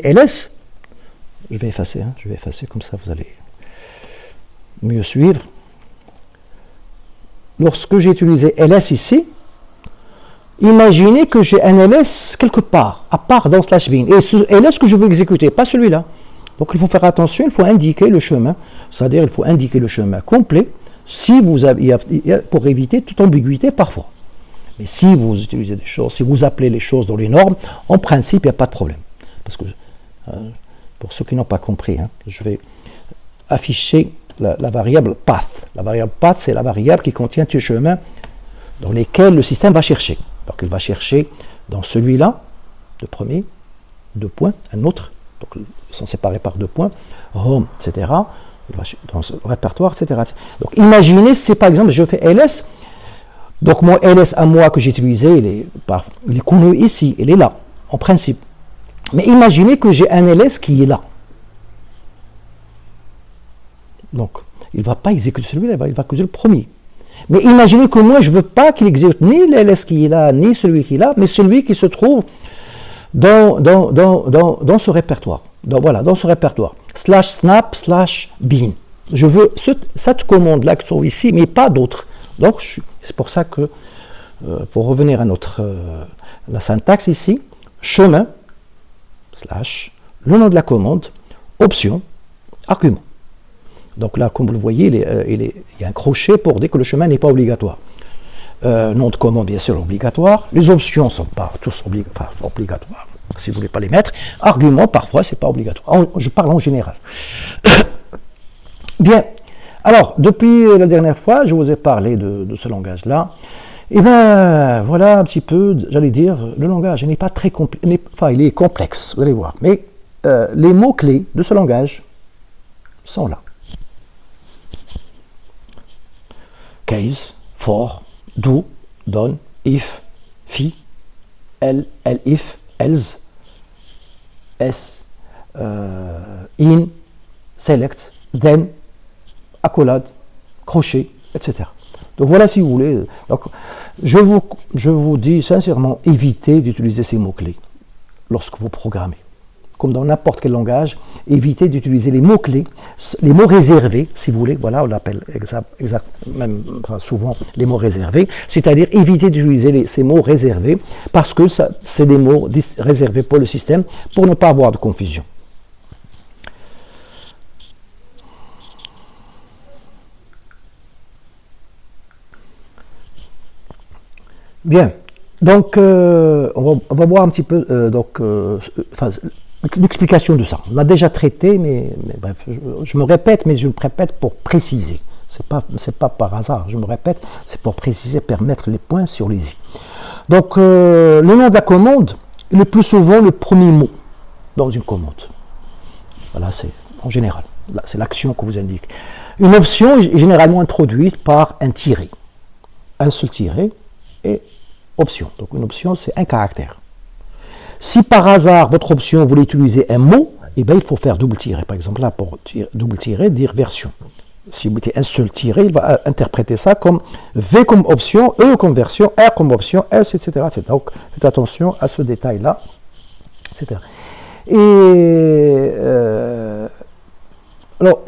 ls, je vais effacer comme ça vous allez mieux suivre. Lorsque j'ai utilisé ls ici, imaginez que j'ai un ls quelque part, à part dans /bin, et ce ls que je veux exécuter, pas celui-là. Donc il faut faire attention, il faut indiquer le chemin, c'est-à-dire il faut indiquer le chemin complet pour éviter toute ambiguïté parfois. Mais si vous utilisez des choses, si vous appelez les choses dans les normes, en principe, il n'y a pas de problème. Parce que, pour ceux qui n'ont pas compris, hein, je vais afficher la variable path. La variable path, c'est la variable qui contient tous les chemins dans lesquels le système va chercher. Donc il va chercher dans celui-là, le premier, 2 points, un autre, donc ils sont séparés par 2 points, home, etc. Dans ce répertoire, etc. Donc imaginez si par exemple je fais ls Donc mon ls à moi que j'ai utilisé, il est connu ici, il est là, en principe. Mais imaginez que j'ai un ls qui est là. Donc, il ne va pas exécuter celui-là, il va exécuter le premier. Mais imaginez que moi, je ne veux pas qu'il exécute ni l'ls qui est là, ni celui qui est là, mais celui qui se trouve dans ce répertoire. Dans ce répertoire. /snap /bin. Je veux cette commande-là qui se trouve ici, mais pas d'autres. Donc, c'est pour ça que, pour revenir à la syntaxe ici, chemin, / le nom de la commande, option, argument. Donc là, comme vous le voyez, il y a un crochet pour dire que le chemin n'est pas obligatoire. Nom de commande, bien sûr, obligatoire. Les options ne sont pas tous obligatoires, si vous ne voulez pas les mettre. Argument, parfois, ce n'est pas obligatoire. Je parle en général. Bien. Alors, depuis la dernière fois, je vous ai parlé de ce langage-là. Et bien, voilà un petit peu, j'allais dire, le langage n'est pas très compliqué. Enfin, il est complexe, vous allez voir. Mais les mots-clés de ce langage sont là. Case, for, do, don, if, fi, if, else, s, in, select, then, accolade, crochet, etc. Donc voilà, si vous voulez. Donc, je vous dis sincèrement, évitez d'utiliser ces mots-clés lorsque vous programmez. Comme dans n'importe quel langage, évitez d'utiliser les mots-clés, les mots réservés, si vous voulez, voilà, on l'appelle souvent les mots réservés, c'est-à-dire évitez d'utiliser ces mots réservés, parce que c'est des mots réservés pour le système, pour ne pas avoir de confusion. Bien, donc on va voir un petit peu l'explication de ça. On l'a déjà traité, mais bref, je me répète, mais je me répète pour préciser. C'est pas par hasard, je me répète, c'est pour préciser, permettre les points sur les i. Donc, le nom de la commande est le plus souvent le premier mot dans une commande. Voilà, c'est en général, c'est l'action que vous indique. Une option est généralement introduite par un tiré. Un seul tiré et option. Donc, une option, c'est un caractère. Si par hasard, votre option, vous voulez utiliser un mot, eh bien, il faut faire double tiret. Par exemple, là, pour double tiret, dire version. Si vous mettez un seul tiret, il va interpréter ça comme V comme option, E comme version, R comme option, S, etc. etc. Donc, faites attention à ce détail-là, etc. Et alors,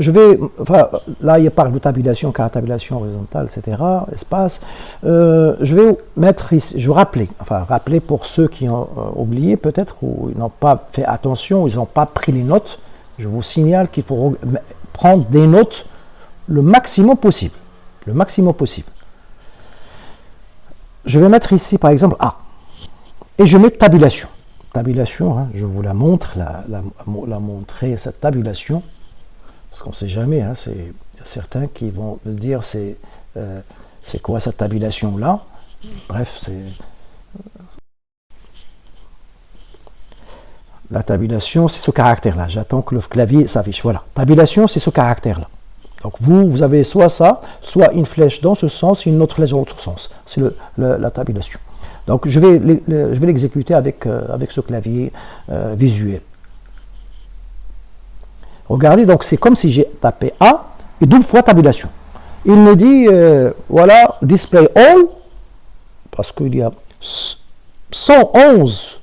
là, il parle de tabulation, tabulation horizontale, etc., espace. Je vais mettre ici, je vais rappeler pour ceux qui ont oublié peut-être, ou ils n'ont pas fait attention, ou ils n'ont pas pris les notes, je vous signale qu'il faut prendre des notes le maximum possible. Le maximum possible. Je vais mettre ici, par exemple, A. Et je mets tabulation. Tabulation, hein, je vous la montre, la montrer, cette tabulation. Parce qu'on ne sait jamais, hein, il y a certains qui vont me dire c'est quoi cette tabulation-là. Bref, c'est... La tabulation, c'est ce caractère-là. J'attends que le clavier s'affiche. Voilà. Tabulation, c'est ce caractère-là. Donc vous avez soit ça, soit une flèche dans ce sens et une autre flèche dans l'autre sens. C'est la tabulation. Donc je vais l'exécuter avec ce clavier visuel. Regardez, donc c'est comme si j'ai tapé A et double fois tabulation. Il me dit, voilà, display all, parce qu'il y a 111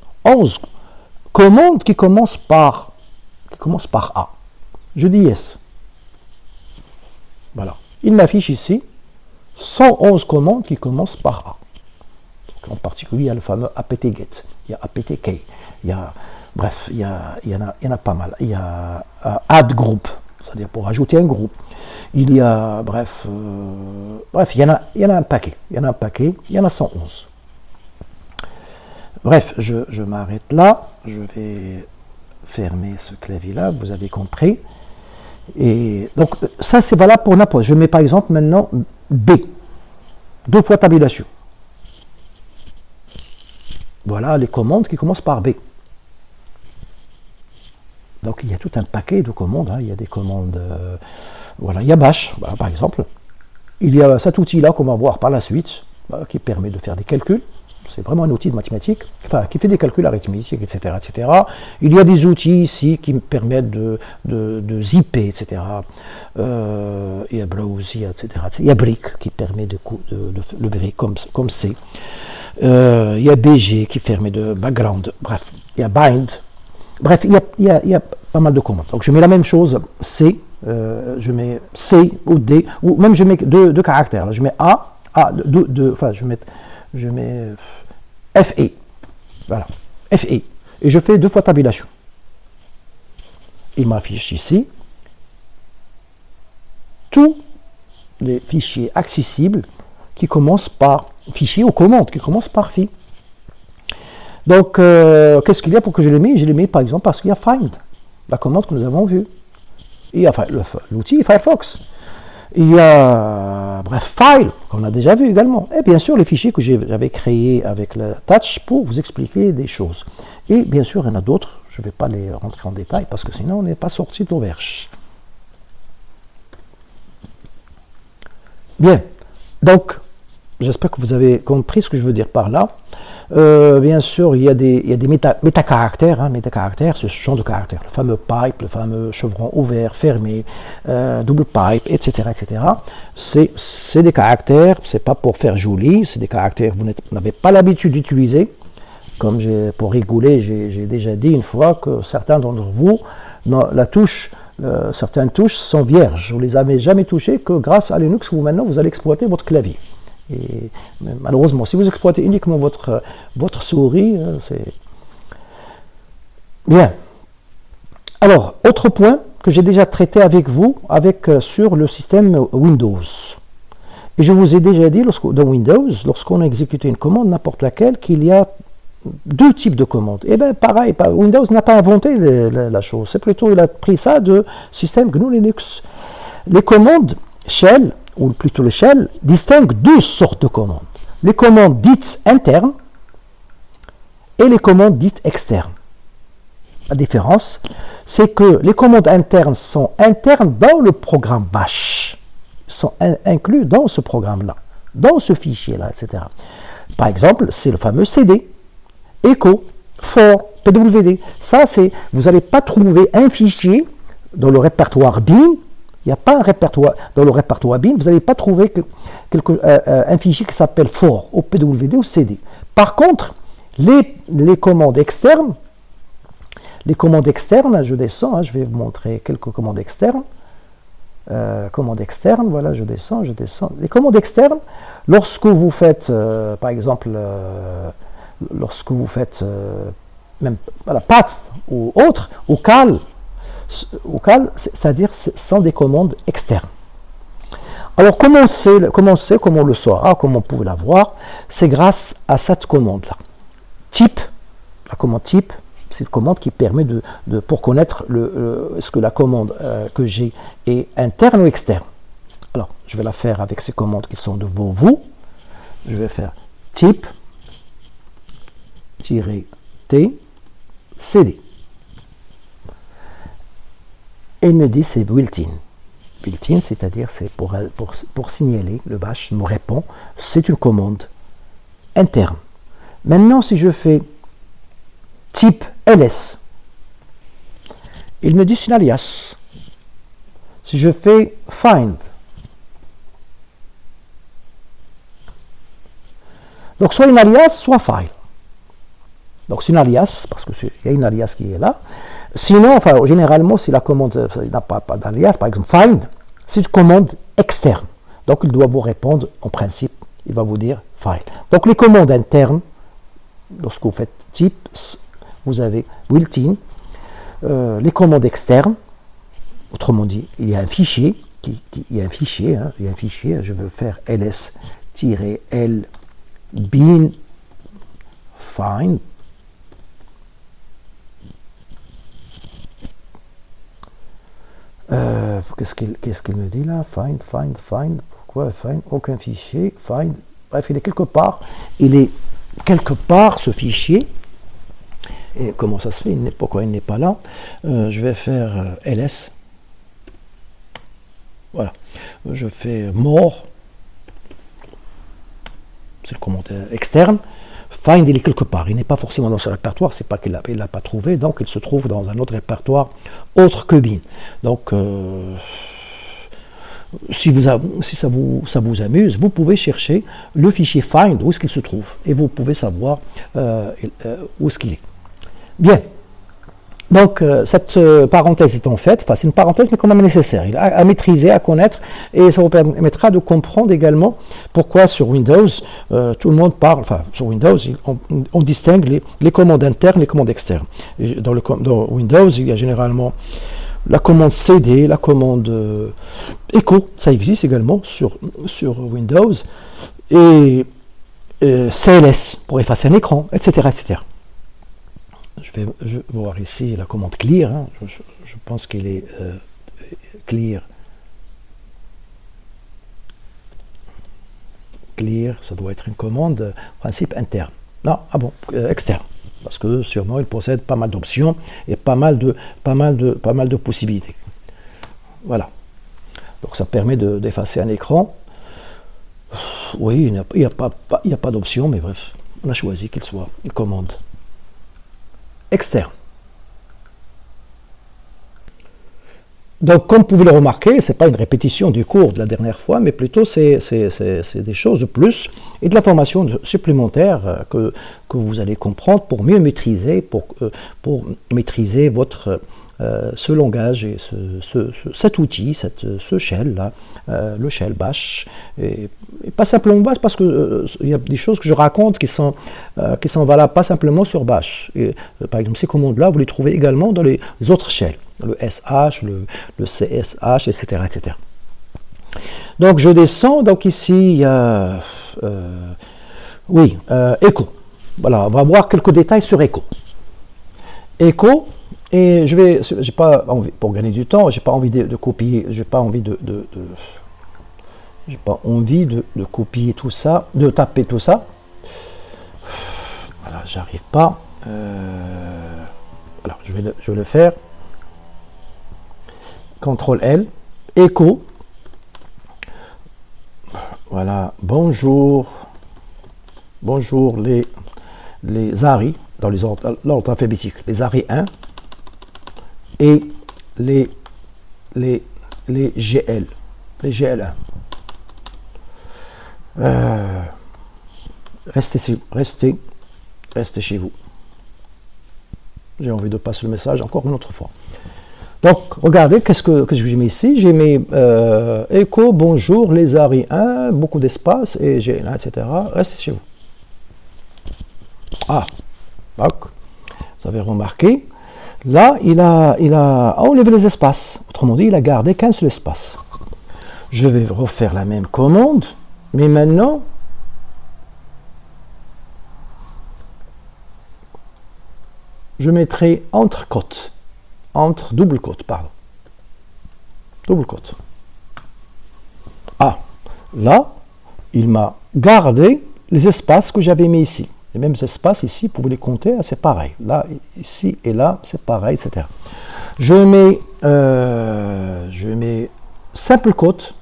commandes qui commencent par A. Je dis yes. Voilà. Il m'affiche ici 111 commandes qui commencent par A. Donc, en particulier, il y a le fameux apt-get, il y a apt-key, bref, il y en a pas mal. Il y a add group, c'est-à-dire pour ajouter un groupe. Il y a, il y en a un paquet. Il y en a 111. Bref, je m'arrête là. Je vais fermer ce clavier-là, vous avez compris. Et donc, ça, c'est valable pour n'importe. Je mets par exemple maintenant B. 2 fois tabulation. Voilà les commandes qui commencent par B. Donc, il y a tout un paquet de commandes. Hein. Il y a des commandes... voilà, il y a bash, voilà, par exemple. Il y a cet outil-là qu'on va voir par la suite. qui permet de faire des calculs. C'est vraiment un outil de mathématiques, enfin, qui fait des calculs arithmétiques, etc., etc. Il y a des outils ici qui me permettent de zipper, etc. Il y a Browse, etc. Il y a Brick qui permet de le brick comme C. Il y a BG qui permet de background. Bref, il y a Bind. Bref, il y a pas mal de commandes. Donc je mets la même chose, C, je mets C ou D, ou même je mets deux caractères. Là, je mets enfin je mets FE. Voilà, FE. Et je fais 2 fois tabulation. Il m'affiche ici tous les fichiers accessibles qui commencent par fichiers ou commandes qui commencent par FI. Donc, qu'est-ce qu'il y a pour que je les mette? Je les mets par exemple parce qu'il y a Find, la commande que nous avons vue. Il y a l'outil Firefox. Il y a, bref, File, qu'on a déjà vu également. Et bien sûr, les fichiers que j'avais créés avec la Touch pour vous expliquer des choses. Et bien sûr, il y en a d'autres. Je ne vais pas les rentrer en détail parce que sinon, on n'est pas sorti de l'auberge. Bien. Donc, j'espère que vous avez compris ce que je veux dire par là. Bien sûr, il y a des métacaractères. Métacaractères, ce genre de caractères. Le fameux pipe, le fameux chevron ouvert, fermé, double pipe, etc. etc. C'est des caractères, c'est pas pour faire joli, c'est des caractères que vous n'avez pas l'habitude d'utiliser. Comme pour rigoler, j'ai déjà dit une fois que certains d'entre vous, certaines touches sont vierges. Vous ne les avez jamais touchées que grâce à Linux, maintenant vous allez exploiter votre clavier. Et malheureusement, si vous exploitez uniquement votre souris, c'est bien. Alors, autre point que j'ai déjà traité avec vous, sur le système Windows. Et je vous ai déjà dit, dans Windows, lorsqu'on a exécuté une commande, n'importe laquelle, qu'il y a 2 types de commandes. Et bien, pareil, Windows n'a pas inventé la chose. C'est plutôt, il a pris ça de système GNU Linux. Les commandes shell, ou plutôt le shell, distingue 2 sortes de commandes. Les commandes dites internes et les commandes dites externes. La différence, c'est que les commandes internes sont internes dans le programme bash, sont inclus dans ce programme-là, dans ce fichier-là, etc. Par exemple, c'est le fameux CD, echo, for, pwd. Ça, vous n'allez pas trouver un fichier dans le répertoire bin. Il n'y a pas un répertoire, dans le répertoire bin, vous n'allez pas trouver un fichier qui s'appelle for, ou pwd ou cd. Par contre, les commandes externes, je descends, je vais vous montrer quelques commandes externes. Voilà, je descends. Les commandes externes, lorsque vous faites, par exemple, même voilà, path ou autre, ou cal, c'est-à-dire ce sont des commandes externes. Alors comment on le saura, comment on peut la voir? C'est grâce à cette commande-là. Type, la commande type, c'est une commande qui permet pour connaître ce que la commande que j'ai est interne ou externe. Alors, je vais la faire avec ces commandes qui sont devant vous. Je vais faire type -t cd. Et il me dit c'est built-in. Built-in, c'est-à-dire c'est pour signaler, le bash me répond, c'est une commande interne. Maintenant, si je fais type ls, il me dit c'est un alias. Si je fais find, donc soit une alias, soit file. Donc c'est une alias, parce qu'il y a une alias qui est là. Sinon, enfin, généralement, si la commande n'a pas d'alias, par exemple find, c'est une commande externe. Donc il doit vous répondre, en principe, il va vous dire file. Donc les commandes internes, lorsque vous faites type, vous avez built-in. Les commandes externes, autrement dit, il y a un fichier, je veux faire ls-l bin find. Qu'est-ce qu'il me dit là? Find. Pourquoi find? Aucun fichier. Find. Bref, il est quelque part. Ce fichier. Et comment ça se fait? Pourquoi il n'est pas là? Je vais faire ls. Voilà. Je fais more. c'est le commande externe. Find, il est quelque part, il n'est pas forcément dans ce répertoire, c'est pas qu'il ne l'a pas trouvé, donc il se trouve dans un autre répertoire autre que bin. Donc, si ça vous amuse, vous pouvez chercher le fichier find, où est-ce qu'il se trouve, et vous pouvez savoir où est-ce qu'il est. Bien. Donc, cette parenthèse étant faite, enfin, c'est une parenthèse, mais quand même nécessaire, à maîtriser, à connaître, et ça vous permettra de comprendre également pourquoi sur Windows, tout le monde parle, enfin, sur Windows, on distingue les commandes internes et les commandes externes. Et dans Windows, il y a généralement la commande CD, la commande Echo, ça existe également sur Windows, et CLS pour effacer un écran, etc., etc. Je vais voir ici la commande clear, hein. Je pense qu'elle est clear. Clear, ça doit être une commande principe interne. Non, ah bon, externe. Parce que sûrement il possède pas mal d'options et pas mal de possibilités. Voilà. Donc ça permet d'effacer un écran. Oui, il n'y a pas d'option, mais bref, on a choisi qu'il soit une commande externe. Donc, comme vous pouvez le remarquer, ce n'est pas une répétition du cours de la dernière fois, mais plutôt c'est des choses de plus et de l'information supplémentaire que vous allez comprendre pour mieux maîtriser, pour maîtriser ce langage et cet outil, ce shell-là, le shell bash. Et pas simplement bash, parce que il y a des choses que je raconte qui sont valables pas simplement sur bash. Et, par exemple, ces commandes-là, vous les trouvez également dans les autres shells, le SH, le CSH, etc., etc. Donc, je descends. Donc, ici, il y a Echo. Voilà, on va voir quelques détails sur Echo. Echo. Et j'ai pas envie, pour gagner du temps, j'ai pas envie de copier, j'ai pas envie de copier tout ça, de taper tout ça. Voilà, j'arrive pas. Alors, je vais le faire. CTRL L, Echo. Voilà, bonjour les ARI dans l'ordre alphabétique, les ARI 1. Et les GL, les GL1. Restez chez vous. J'ai envie de passer le message encore une autre fois. Donc, regardez, qu'est-ce que j'ai mis ici? J'ai mis Echo, bonjour, les ARI 1, beaucoup d'espace, et GL1, etc. Restez chez vous. Ah, donc, vous avez remarqué. Là, il a enlevé les espaces. Autrement dit, il a gardé qu'un seul espace. Je vais refaire la même commande, mais maintenant, je mettrai entre double côte, pardon. Double côte. Ah, là, il m'a gardé les espaces que j'avais mis ici. Les mêmes espaces ici, vous pouvez les compter, c'est pareil. Là, ici et là, c'est pareil, etc. Je mets simple côte.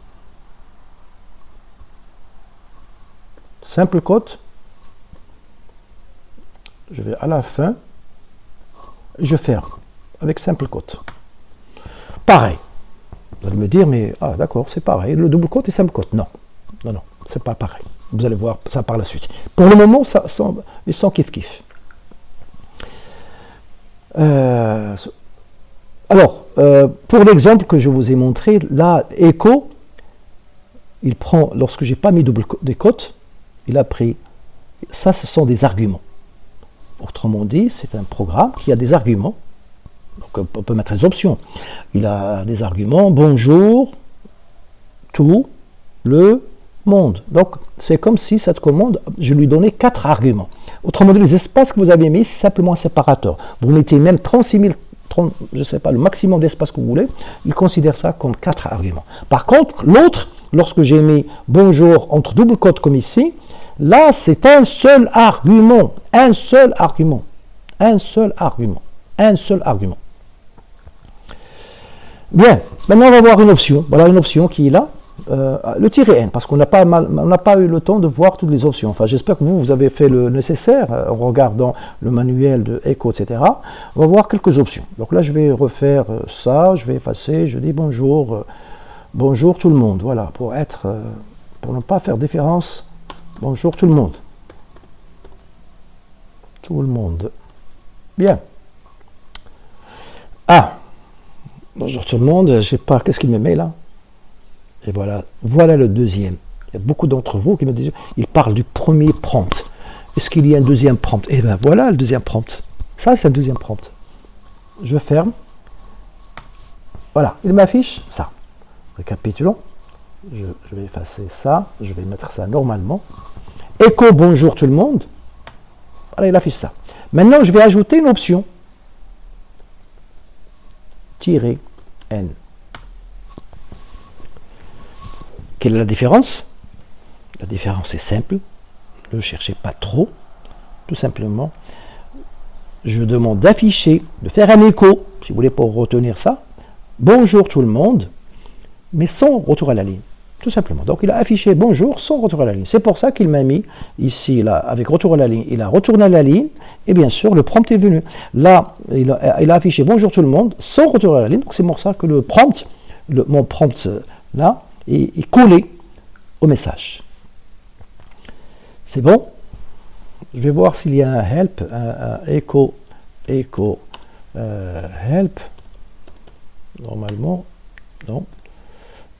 Simple côte. Je vais à la fin. Je ferme avec simple côte. Pareil. Vous allez me dire, mais d'accord, c'est pareil. Le double côte et simple côte. Non, c'est pas pareil. Vous allez voir ça par la suite. Pour le moment, ils sont kiff-kiff. Pour l'exemple que je vous ai montré, là, Echo, il prend, lorsque j'ai pas mis des côtes, il a pris, ça, ce sont des arguments. Autrement dit, c'est un programme qui a des arguments. Donc, on peut mettre des options. Il a des arguments, bonjour, tout le monde. Donc, c'est comme si cette commande, je lui donnais 4 arguments. Autrement dit, les espaces que vous avez mis, c'est simplement un séparateur. Vous mettez même 36 000, je ne sais pas, le maximum d'espace que vous voulez, il considère ça comme 4 arguments. Par contre, l'autre, lorsque j'ai mis bonjour entre double côte comme ici, là, c'est un seul argument. Un seul argument. Un seul argument. Un seul argument. Bien, maintenant on va voir une option. Voilà une option qui est là. le tiret N, parce qu'on n'a pas eu le temps de voir toutes les options. Enfin, j'espère que vous avez fait le nécessaire en regardant le manuel de Echo, etc. On va voir quelques options. Donc là, je vais refaire ça, je vais effacer, je dis bonjour, bonjour tout le monde. Voilà, pour ne pas faire différence. Bonjour tout le monde. Tout le monde. Bien. Ah, bonjour tout le monde, je sais pas, qu'est-ce qu'il me met là? Et voilà le deuxième. Il y a beaucoup d'entre vous qui me disent, il parle du premier prompt. Est-ce qu'il y a un deuxième prompt? Eh bien voilà le deuxième prompt. Ça c'est un deuxième prompt. Je ferme. Voilà, il m'affiche ça. Récapitulons. Je vais effacer ça, je vais mettre ça normalement. Echo bonjour tout le monde. Voilà, il affiche ça. Maintenant, je vais ajouter une option. Tirer N. Quelle est la différence? La différence est simple. Ne cherchez pas trop. Tout simplement, je demande d'afficher, de faire un écho, si vous voulez, pour retenir ça. Bonjour tout le monde, mais sans retour à la ligne. Tout simplement. Donc, il a affiché bonjour sans retour à la ligne. C'est pour ça qu'il m'a mis ici, là, avec retour à la ligne. Il a retourné à la ligne, et bien sûr, le prompt est venu. Là, il a affiché bonjour tout le monde sans retour à la ligne. Donc, c'est pour ça que le prompt, mon prompt, là, est collé au message. C'est bon? Je vais voir s'il y a un help, un echo help. Normalement, non.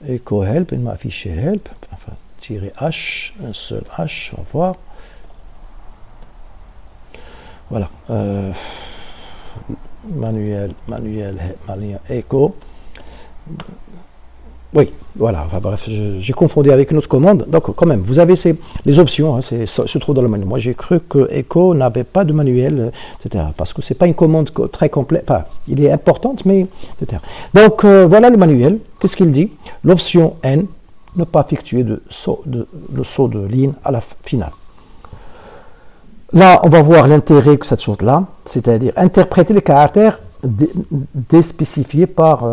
Echo help, il m'a affiché help, enfin, tirer H, un seul H, on va voir. Voilà. Manuel echo. Oui, voilà, enfin, bref, j'ai confondu avec une autre commande. Donc, quand même, vous avez les options, hein, se trouve dans le manuel. Moi, j'ai cru que Echo n'avait pas de manuel, etc. Parce que ce n'est pas une commande très complète. Enfin, il est importante, mais, etc. Donc, voilà le manuel. Qu'est-ce qu'il dit? L'option N, ne pas effectuer le saut de ligne à la finale. Là, on va voir l'intérêt de cette chose-là, c'est-à-dire interpréter les caractères déspécifiés par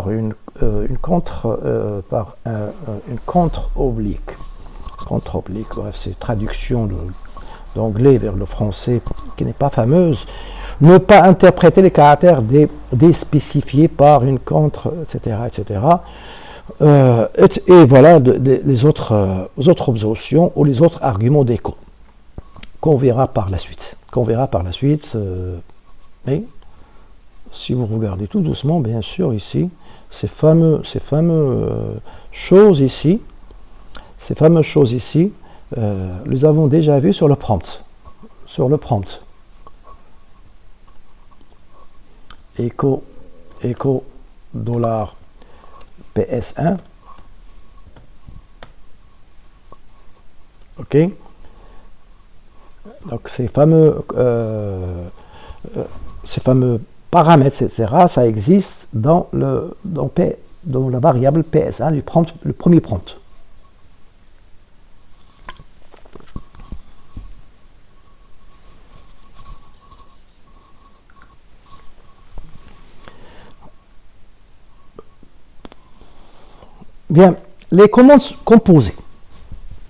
une contre oblique. Contre oblique, bref, c'est traduction d'anglais vers le français qui n'est pas fameuse. Ne pas interpréter les caractères déspécifiés par une contre, etc., etc. Et voilà les autres options ou les autres arguments d'écho qu'on verra par la suite. Mais si vous regardez tout doucement, bien sûr, ici, ces fameuses choses ici, les avons déjà vues sur le prompt. Echo $PS1. OK. Donc ces fameux paramètres, etc., ça existe dans la variable PS1 du prompt, le premier prompt. Bien, les commandes composées.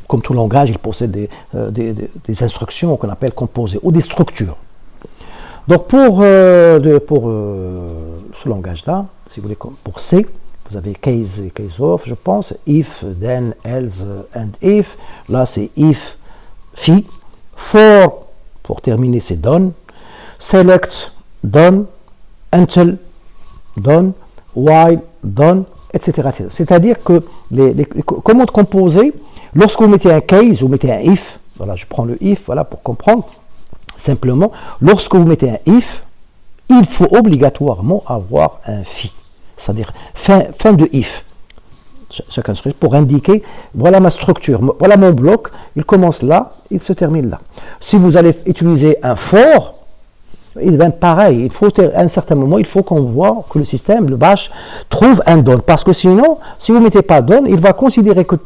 Comme tout langage, il possède des instructions qu'on appelle composées ou des structures. Donc pour ce langage-là, si vous voulez, pour C, vous avez case et case of, je pense, if, then, else and if. Là, c'est if, phi. For, pour terminer, c'est done. Select, done. Until, done. While, done, etc. C'est-à-dire que les commandes composées, lorsque vous mettez un case, vous mettez un if, voilà, je prends le if, voilà, pour comprendre, simplement, lorsque vous mettez un if, il faut obligatoirement avoir un phi, c'est-à-dire fin de if, chacun pour indiquer, voilà ma structure, voilà mon bloc, il commence là, il se termine là. Si vous allez utiliser un for, il va être pareil, à un certain moment, il faut qu'on voit que le système, le bash, trouve un done. Parce que sinon, si vous ne mettez pas done, il va considérer que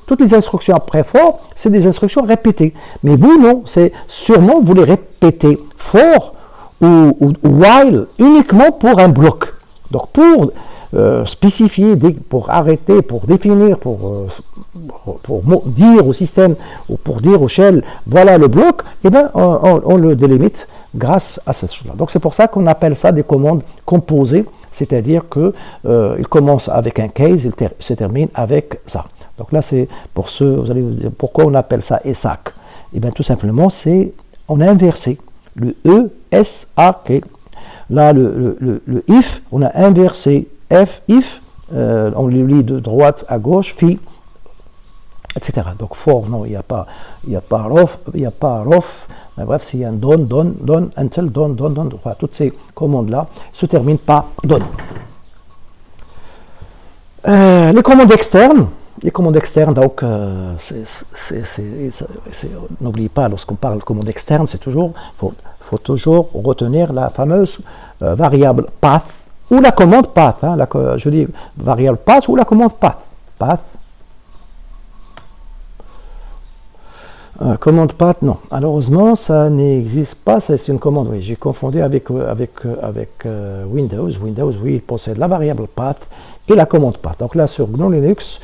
toutes les instructions après for, c'est des instructions répétées. Mais vous, non, c'est sûrement, vous les répétez for ou while uniquement pour un bloc. Donc, pour spécifier, pour arrêter, pour définir, pour dire au système ou pour dire au shell, voilà le bloc, eh bien, on le délimite grâce à cette chose-là. Donc c'est pour ça qu'on appelle ça des commandes composées, c'est-à-dire qu'il commence avec un case, il se termine avec ça. Donc là, c'est pour vous allez vous dire pourquoi on appelle ça ESAC. Eh bien, tout simplement, on a inversé le E, S, A, K. Là, le if, on a inversé F, if, on le lit de droite à gauche, phi, etc. Donc, for, non, il n'y a pas of, mais bref, s'il y a un don, until, don, enfin, toutes ces commandes-là se terminent par don. Les commandes externes, donc, n'oubliez pas, lorsqu'on parle de commande externe, faut toujours retenir la fameuse variable path, ou la commande path, hein, je dis variable path ou la commande path. Commande path, non. Malheureusement, ça n'existe pas, c'est une commande, oui, j'ai confondu avec Windows. Windows, oui, il possède la variable path et la commande path. Donc là, sur GNU Linux,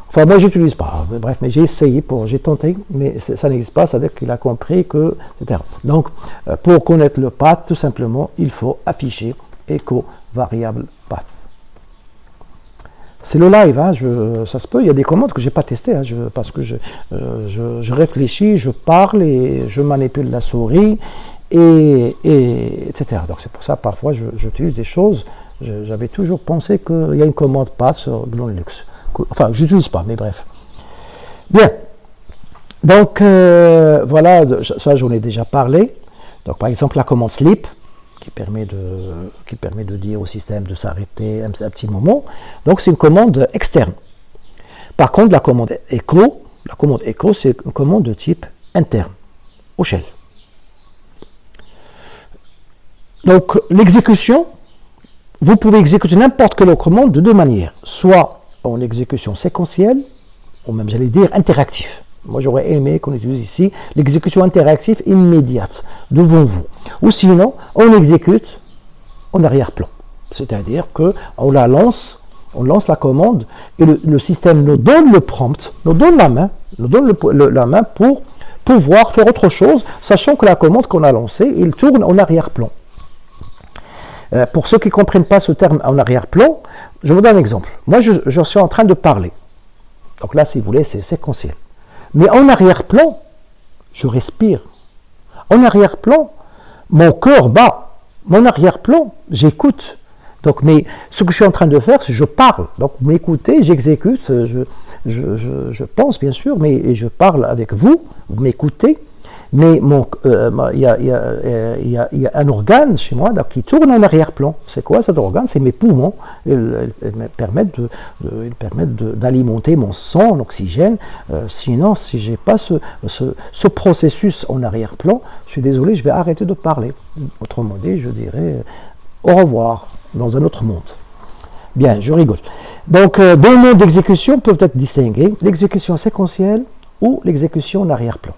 enfin, moi, je n'utilise pas. Bref, mais j'ai essayé, j'ai tenté, mais ça n'existe pas. Ça veut dire qu'il a compris que, etc. Donc, pour connaître le path, tout simplement, il faut afficher echo variable path. C'est le live, hein, ça se peut. Il y a des commandes que je n'ai pas testées, hein, parce que je réfléchis, je parle et je manipule la souris, etc. Donc, c'est pour ça, parfois, j'utilise des choses. J'avais toujours pensé qu'il y a une commande path sur GNU Linux. Enfin, je n'utilise pas, mais bref. Bien. Donc, voilà, ça j'en ai déjà parlé. Donc, par exemple, la commande sleep, qui permet de dire au système de s'arrêter un petit moment. Donc, c'est une commande externe. Par contre, la commande echo, c'est une commande de type interne, au shell. Donc, l'exécution, vous pouvez exécuter n'importe quelle commande de deux manières. Soit en exécution séquentielle, ou même j'allais dire interactive. Moi j'aurais aimé qu'on utilise ici l'exécution interactive immédiate devant vous. Ou sinon, on exécute en arrière-plan. C'est-à-dire qu'on lance la commande et le système nous donne le prompt, nous donne la main pour pouvoir faire autre chose, sachant que la commande qu'on a lancée, il tourne en arrière-plan. Pour ceux qui ne comprennent pas ce terme en arrière-plan, je vous donne un exemple. Moi, je suis en train de parler. Donc là, si vous voulez, c'est séquentiel. Mais en arrière-plan, je respire. En arrière-plan, mon cœur bat. Mon arrière-plan, j'écoute. Donc, mais ce que je suis en train de faire, c'est que je parle. Donc, vous m'écoutez, j'exécute, je pense, bien sûr, mais je parle avec vous, vous m'écoutez. Mais il y a un organe chez moi qui tourne en arrière-plan. C'est quoi cet organe? C'est mes poumons. Ils me permettent d'alimenter mon sang en oxygène. Sinon, si je n'ai pas ce processus en arrière-plan, je suis désolé, je vais arrêter de parler. Autrement dit, je dirais au revoir dans un autre monde. Bien, je rigole. Donc, deux modes d'exécution peuvent être distingués, l'exécution séquentielle ou l'exécution en arrière-plan.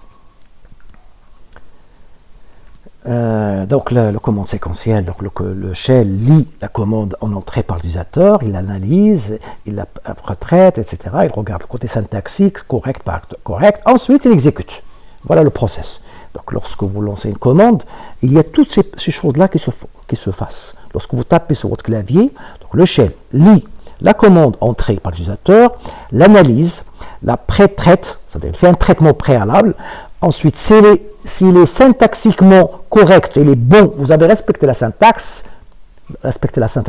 Donc la commande séquentielle, donc le shell lit la commande en entrée par l'utilisateur, il l'analyse, il la retraite, etc. Il regarde le côté syntaxique, correct, pas correct. Ensuite, il exécute. Voilà le process. Donc lorsque vous lancez une commande, il y a toutes ces choses-là qui se fassent. Lorsque vous tapez sur votre clavier, donc le shell lit la commande entrée par l'utilisateur, l'analyse, la pré-traite, c'est-à-dire il fait un traitement préalable. Ensuite, s'il est syntaxiquement correct, il est bon, vous avez respecté la syntaxe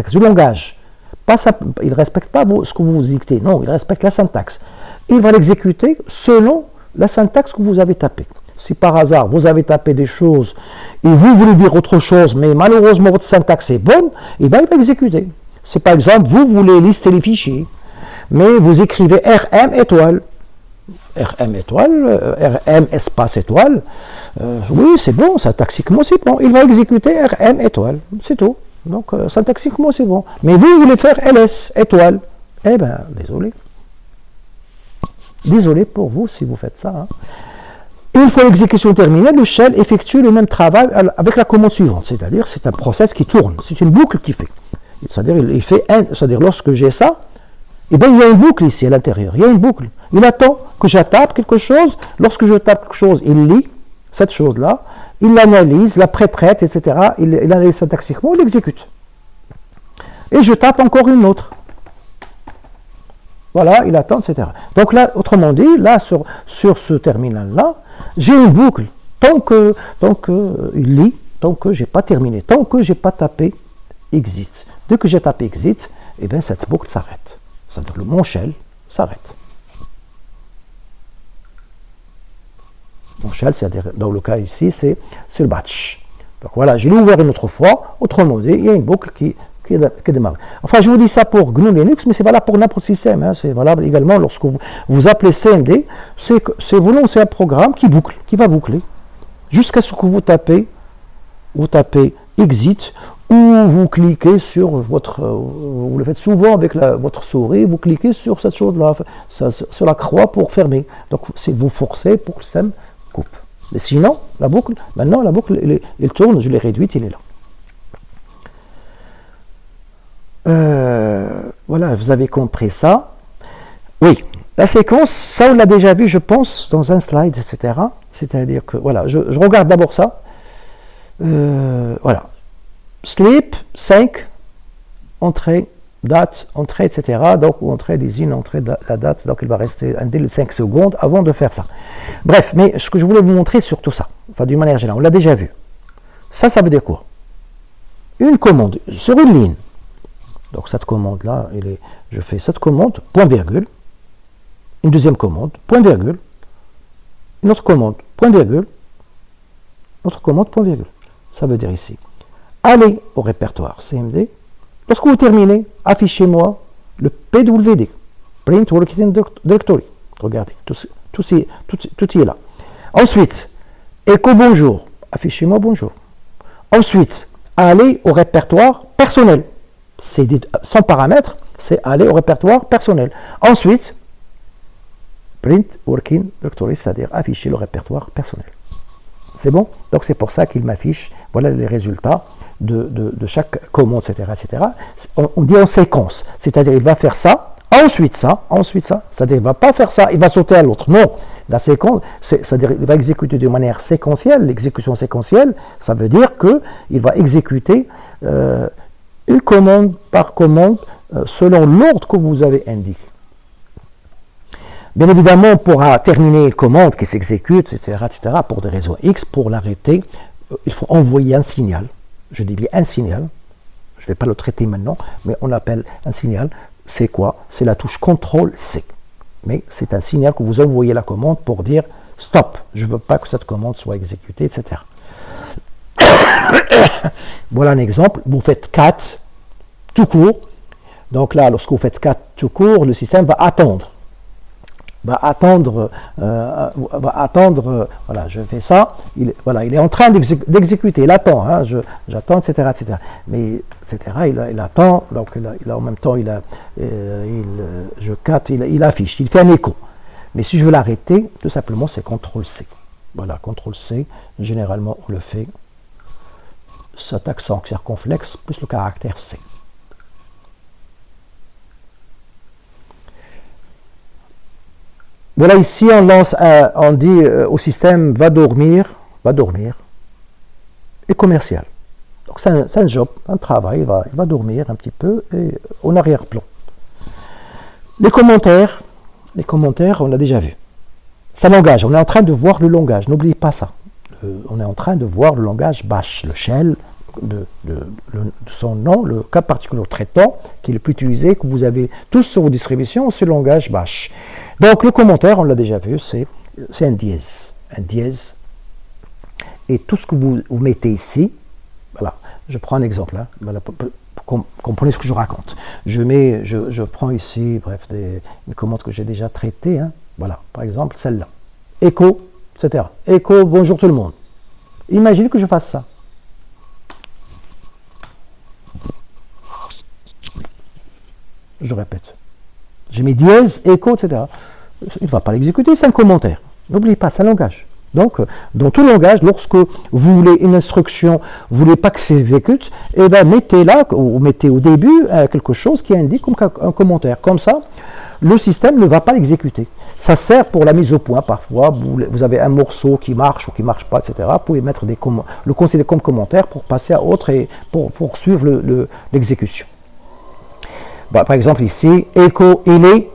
du langage. Il ne respecte pas ce que vous dictez, non, il respecte la syntaxe. Il va l'exécuter selon la syntaxe que vous avez tapée. Si par hasard vous avez tapé des choses et vous voulez dire autre chose, mais malheureusement votre syntaxe est bonne, il va exécuter. Si par exemple vous voulez lister les fichiers, mais vous écrivez RM étoile, RM espace étoile, oui c'est bon, syntaxiquement c'est bon, il va exécuter RM étoile, c'est tout. Donc syntaxiquement c'est bon. Mais vous voulez faire LS étoile, eh bien désolé. Désolé pour vous si vous faites ça. Hein. Une fois l'exécution terminée, le shell effectue le même travail avec la commande suivante, c'est-à-dire c'est un process qui tourne, c'est une boucle qui fait. C'est-à-dire, il fait c'est-à-dire, lorsque j'ai ça, eh bien, il y a une boucle ici à l'intérieur. Il y a une boucle. Il attend que je tape quelque chose. Lorsque je tape quelque chose, il lit cette chose-là, il l'analyse, la pré-traite, etc. Il analyse syntaxiquement, il l'exécute. Et je tape encore une autre. Voilà, il attend, etc. Donc là, autrement dit, là, sur ce terminal-là, j'ai une boucle. Tant que il lit, tant que je n'ai pas terminé, tant que je n'ai pas tapé exit. Dès que j'ai tapé exit, eh bien, cette boucle s'arrête. C'est-à-dire que mon shell s'arrête. Mon shell, c'est-à-dire, dans le cas ici, c'est le batch. Donc voilà, je l'ai ouvert une autre fois. Autrement dit, il y a une boucle qui démarre. Enfin, je vous dis ça pour GNU Linux, mais c'est valable pour n'importe quel système. Hein. C'est valable également lorsque vous appelez CMD. C'est un programme qui boucle, qui va boucler, jusqu'à ce que vous tapez exit, ou vous cliquez sur vous le faites souvent avec votre souris, vous cliquez sur cette chose-là, sur la croix pour fermer. Donc, c'est vous forcez pour que le système coupe. Mais sinon, maintenant la boucle, il tourne, je l'ai réduite, il est là. Voilà, vous avez compris ça. Oui, la séquence, ça on l'a déjà vu, je pense, dans un slide, etc. C'est-à-dire que, voilà, je regarde d'abord ça. Voilà. Sleep, 5, entrée, date, entrée, etc. Donc, ou entrée des in, entrée de la date. Donc, il va rester un délai de 5 secondes avant de faire ça. Bref, mais ce que je voulais vous montrer sur tout ça, enfin, d'une manière générale, on l'a déjà vu. Ça veut dire quoi? Une commande sur une ligne. Donc, cette commande-là, je fais cette commande, point virgule. Une deuxième commande, point virgule. Une autre commande, point virgule. Une autre commande, point virgule. Ça veut dire ici, allez au répertoire CMD. Lorsque vous terminez, affichez-moi le PWD, Print Working Directory. Regardez, tout y est là. Ensuite, écho bonjour, affichez-moi bonjour. Ensuite, allez au répertoire personnel. C'est sans paramètres, c'est aller au répertoire personnel. Ensuite, Print Working Directory, c'est-à-dire afficher le répertoire personnel. C'est bon? Donc c'est pour ça qu'il m'affiche, voilà les résultats de chaque commande, etc. etc. On dit en séquence, c'est-à-dire il va faire ça, ensuite ça, c'est-à-dire il ne va pas faire ça, il va sauter à l'autre. Non, la séquence, c'est-à-dire il va exécuter de manière séquentielle. L'exécution séquentielle, ça veut dire qu'il va exécuter une commande par commande selon l'ordre que vous avez indiqué. Bien évidemment, on pourra terminer une commande qui s'exécute, etc., pour des raisons X. Pour l'arrêter, il faut envoyer un signal. Je dis bien un signal. Je ne vais pas le traiter maintenant, mais on appelle un signal. C'est quoi? C'est la touche CTRL-C. Mais c'est un signal que vous envoyez la commande pour dire « Stop, je ne veux pas que cette commande soit exécutée, etc. » Voilà un exemple. Vous faites cat tout court. Donc là, lorsque vous faites cat tout court, le système va attendre. Voilà, je fais ça, il est en train d'exécuter, il attend, hein, j'attends, etc., etc. Mais, etc., il attend, donc en même temps, il affiche, il fait un écho. Mais si je veux l'arrêter, tout simplement, c'est CTRL-C. Voilà, CTRL-C, généralement, on le fait, cet accent circonflexe, plus le caractère C. Voilà, ici, on dit au système va dormir, et commercial. Donc, c'est un job, un travail, il va dormir un petit peu, et en arrière-plan. Les commentaires, on l'a déjà vu. C'est un langage, on est en train de voir le langage, n'oubliez pas ça. On est en train de voir le langage bash, le shell, de son nom, le cas particulier traitant, qui est le plus utilisé, que vous avez tous sur vos distributions, c'est le langage bash. Donc le commentaire, on l'a déjà vu, c'est un dièse. Un dièse. Et tout ce que vous mettez ici, voilà, je prends un exemple, hein, voilà, pour comprendre ce que je raconte. Je prends ici, bref, une commande que j'ai déjà traitée, hein, voilà, par exemple celle-là. Écho, etc. Écho, bonjour tout le monde. Imaginez que je fasse ça. Je répète. J'ai mis dièse, écho, etc. Il ne va pas l'exécuter, c'est un commentaire. N'oubliez pas, c'est un langage. Donc, dans tout langage, lorsque vous voulez une instruction, vous voulez pas que ça s'exécute, eh ben, mettez là, ou mettez au début quelque chose qui indique comme un commentaire. Comme ça, le système ne va pas l'exécuter. Ça sert pour la mise au point. Parfois, vous avez un morceau qui marche ou qui ne marche pas, etc. Vous pouvez mettre le considérer comme commentaire pour passer à autre et pour suivre l'exécution. Bah, par exemple, ici, echo, il est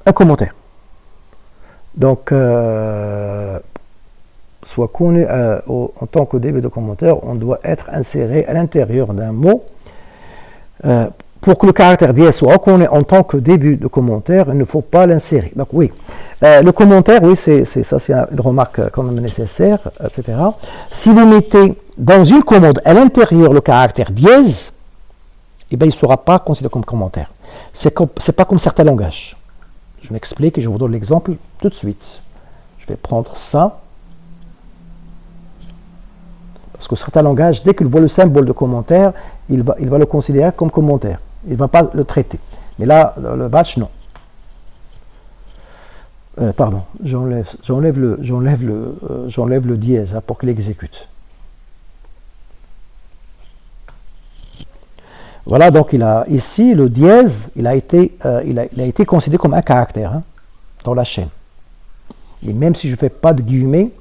un commentaire. Donc, soit qu'on est en tant que début de commentaire, on doit être inséré à l'intérieur d'un mot. Pour que le caractère dièse soit reconnu en tant que début de commentaire, il ne faut pas l'insérer. Donc oui, le commentaire, oui, c'est une remarque quand même nécessaire, etc. Si vous mettez dans une commande à l'intérieur le caractère dièse, eh bien, il ne sera pas considéré comme commentaire. C'est pas comme certains langages. Je m'explique et je vous donne l'exemple tout de suite. Je vais prendre ça. Parce que certains langages, dès qu'il voit le symbole de commentaire, il va le considérer comme commentaire. Il ne va pas le traiter. Mais là, le bash, non. Pardon, j'enlève le dièse pour qu'il exécute. Voilà, donc ici, le dièse, il a été considéré comme un caractère dans la chaîne. Et même si je ne fais pas de guillemets,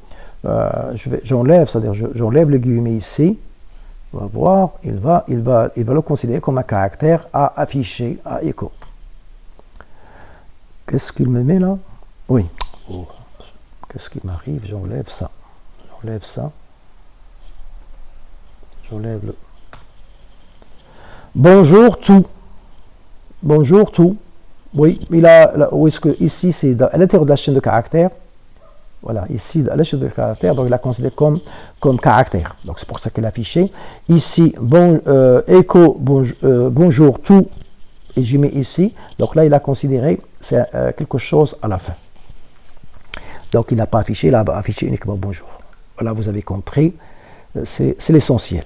j'enlève le guillemet ici. On va voir, il va le considérer comme un caractère à afficher à écho. Qu'est-ce qu'il me met là? Oui. Oh, qu'est-ce qui m'arrive? J'enlève ça. J'enlève le. Bonjour tout. Oui, où est-ce que ici c'est à l'intérieur de la chaîne de caractères. Voilà, ici, à l'échelle de caractère, donc il l'a considéré comme caractère. Donc c'est pour ça qu'il est affiché. Ici, écho, bonjour, tout, et j'y mets ici. Donc là, il a considéré c'est quelque chose à la fin. Donc il n'a pas affiché, il a affiché uniquement bonjour. Voilà, vous avez compris, c'est l'essentiel.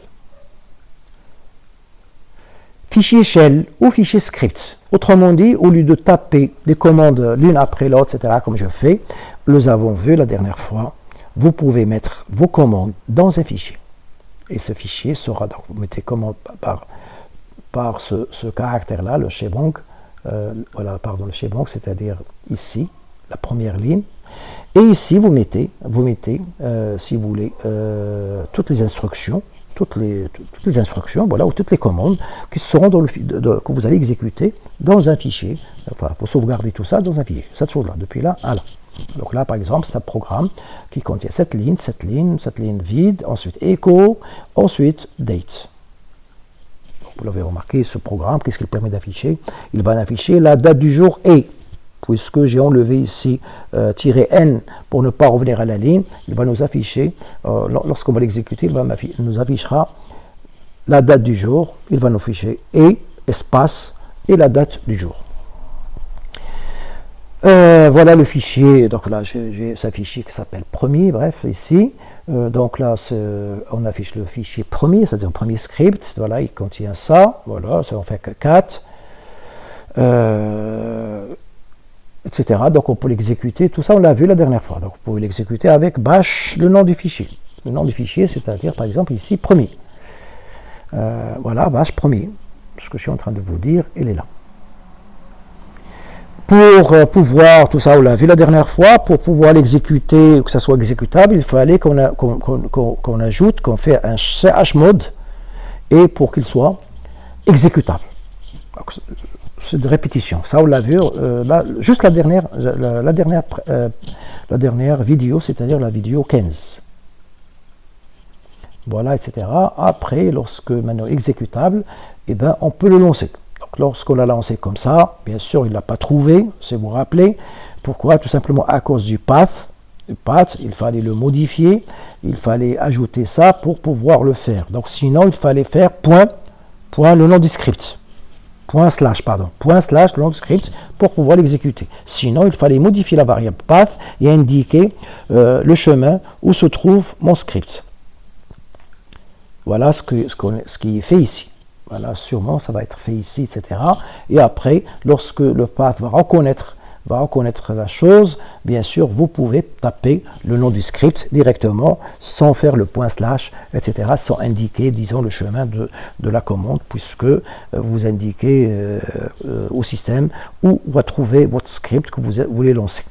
Fichier shell ou fichier script. Autrement dit, au lieu de taper des commandes l'une après l'autre, etc., comme je fais, nous avons vu la dernière fois, vous pouvez mettre vos commandes dans un fichier. Et ce fichier sera, donc vous mettez commande par ce caractère-là, le shebang, le shebang, c'est-à-dire ici, la première ligne. Et ici, vous mettez si vous voulez, toutes les instructions, voilà, ou toutes les commandes qui seront que vous allez exécuter dans un fichier, enfin, pour sauvegarder tout ça dans un fichier, cette chose-là, depuis là à là. Donc là, par exemple, c'est un programme qui contient cette ligne vide, ensuite echo, ensuite date. Donc, vous l'avez remarqué, ce programme, qu'est-ce qu'il permet d'afficher? Il va afficher la date du jour et, puisque j'ai enlevé ici "-n" pour ne pas revenir à la ligne, il va nous afficher, lorsqu'on va l'exécuter, il nous affichera la date du jour, il va nous afficher et, espace, et la date du jour. Voilà le fichier, donc là j'ai ce fichier qui s'appelle premier, bref, ici. Donc là on affiche le fichier premier, c'est-à-dire un premier script, voilà, il contient ça, voilà, ça en fait que 4. Etc. Donc on peut l'exécuter, tout ça on l'a vu la dernière fois. Donc vous pouvez l'exécuter avec bash, le nom du fichier. Le nom du fichier, c'est-à-dire par exemple ici premier. Voilà, bash premier. Ce que je suis en train de vous dire, il est là. Pour pouvoir, tout ça on l'a vu la dernière fois, pour pouvoir l'exécuter, que ça soit exécutable, il fallait qu'on fait un chmod et pour qu'il soit exécutable. Donc, c'est de répétition. Ça, on l'a vu, juste la dernière vidéo, c'est-à-dire la vidéo 15. Voilà, etc. Après, lorsque maintenant exécutable, eh ben, on peut le lancer. Donc, lorsqu'on l'a lancé comme ça, bien sûr, il ne l'a pas trouvé, si vous vous rappelez. Pourquoi? Tout simplement à cause du path. Il fallait le modifier, il fallait ajouter ça pour pouvoir le faire. Donc, sinon, il fallait faire point le nom du script. Point slash le nom du script pour pouvoir l'exécuter. Sinon, il fallait modifier la variable path et indiquer le chemin où se trouve mon script. Voilà ce qui est fait ici. Voilà, sûrement, ça va être fait ici, etc. Et après, lorsque le path va reconnaître va reconnaître la chose, bien sûr, vous pouvez taper le nom du script directement, sans faire le point slash, etc., sans indiquer, disons, le chemin de la commande, puisque vous indiquez au système où va trouver votre script que vous voulez lancer.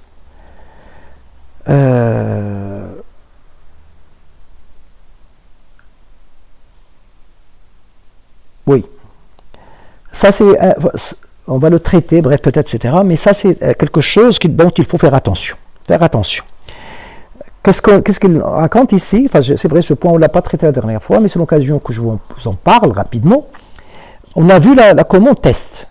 Oui. Ça, on va le traiter, bref, peut-être, etc. Mais ça, c'est quelque chose dont il faut faire attention. Faire attention. Qu'est-ce qu'il raconte ici? Enfin, c'est vrai, ce point, on ne l'a pas traité la dernière fois, mais c'est l'occasion que je vous en parle rapidement. On a vu la commande test.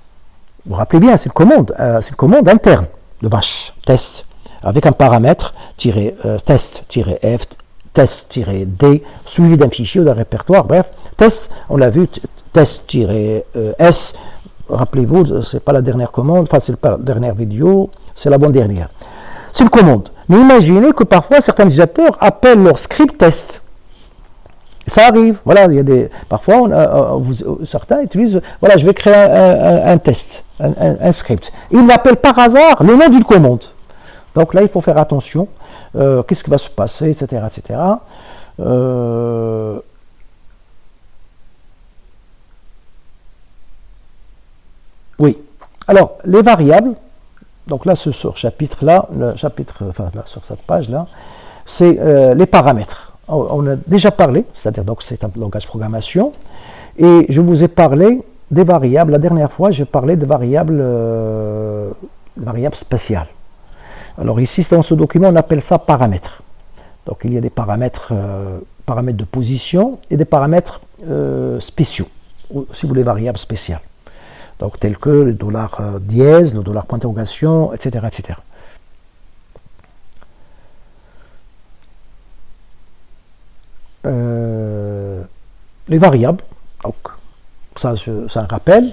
Vous vous rappelez bien, c'est une commande interne de bash, test, avec un paramètre test-f, test-d, suivi d'un fichier ou d'un répertoire. Bref, test, on l'a vu, test-s, rappelez-vous, c'est pas la dernière commande, enfin c'est pas la dernière vidéo, c'est la bonne dernière. C'est une commande. Mais imaginez que parfois certains utilisateurs appellent leur script test. Ça arrive, voilà, il y a parfois certains utilisent, voilà, je vais créer un test, un script. Ils l'appellent par hasard le nom d'une commande. Donc là, il faut faire attention, qu'est-ce qui va se passer, etc., etc. Oui. Alors, les variables, donc là, sur chapitre-là, enfin là, sur cette page-là, c'est les paramètres. On a déjà parlé, c'est-à-dire donc c'est un langage de programmation, et je vous ai parlé des variables. La dernière fois, j'ai parlé de variables spéciales. Alors ici, dans ce document, on appelle ça paramètres. Donc il y a des paramètres de position et des paramètres spéciaux, ou si vous voulez, variables spéciales. Donc tels que le dollar dièse, le dollar point d'interrogation, etc., etc. Les variables, donc ça c'est un rappel,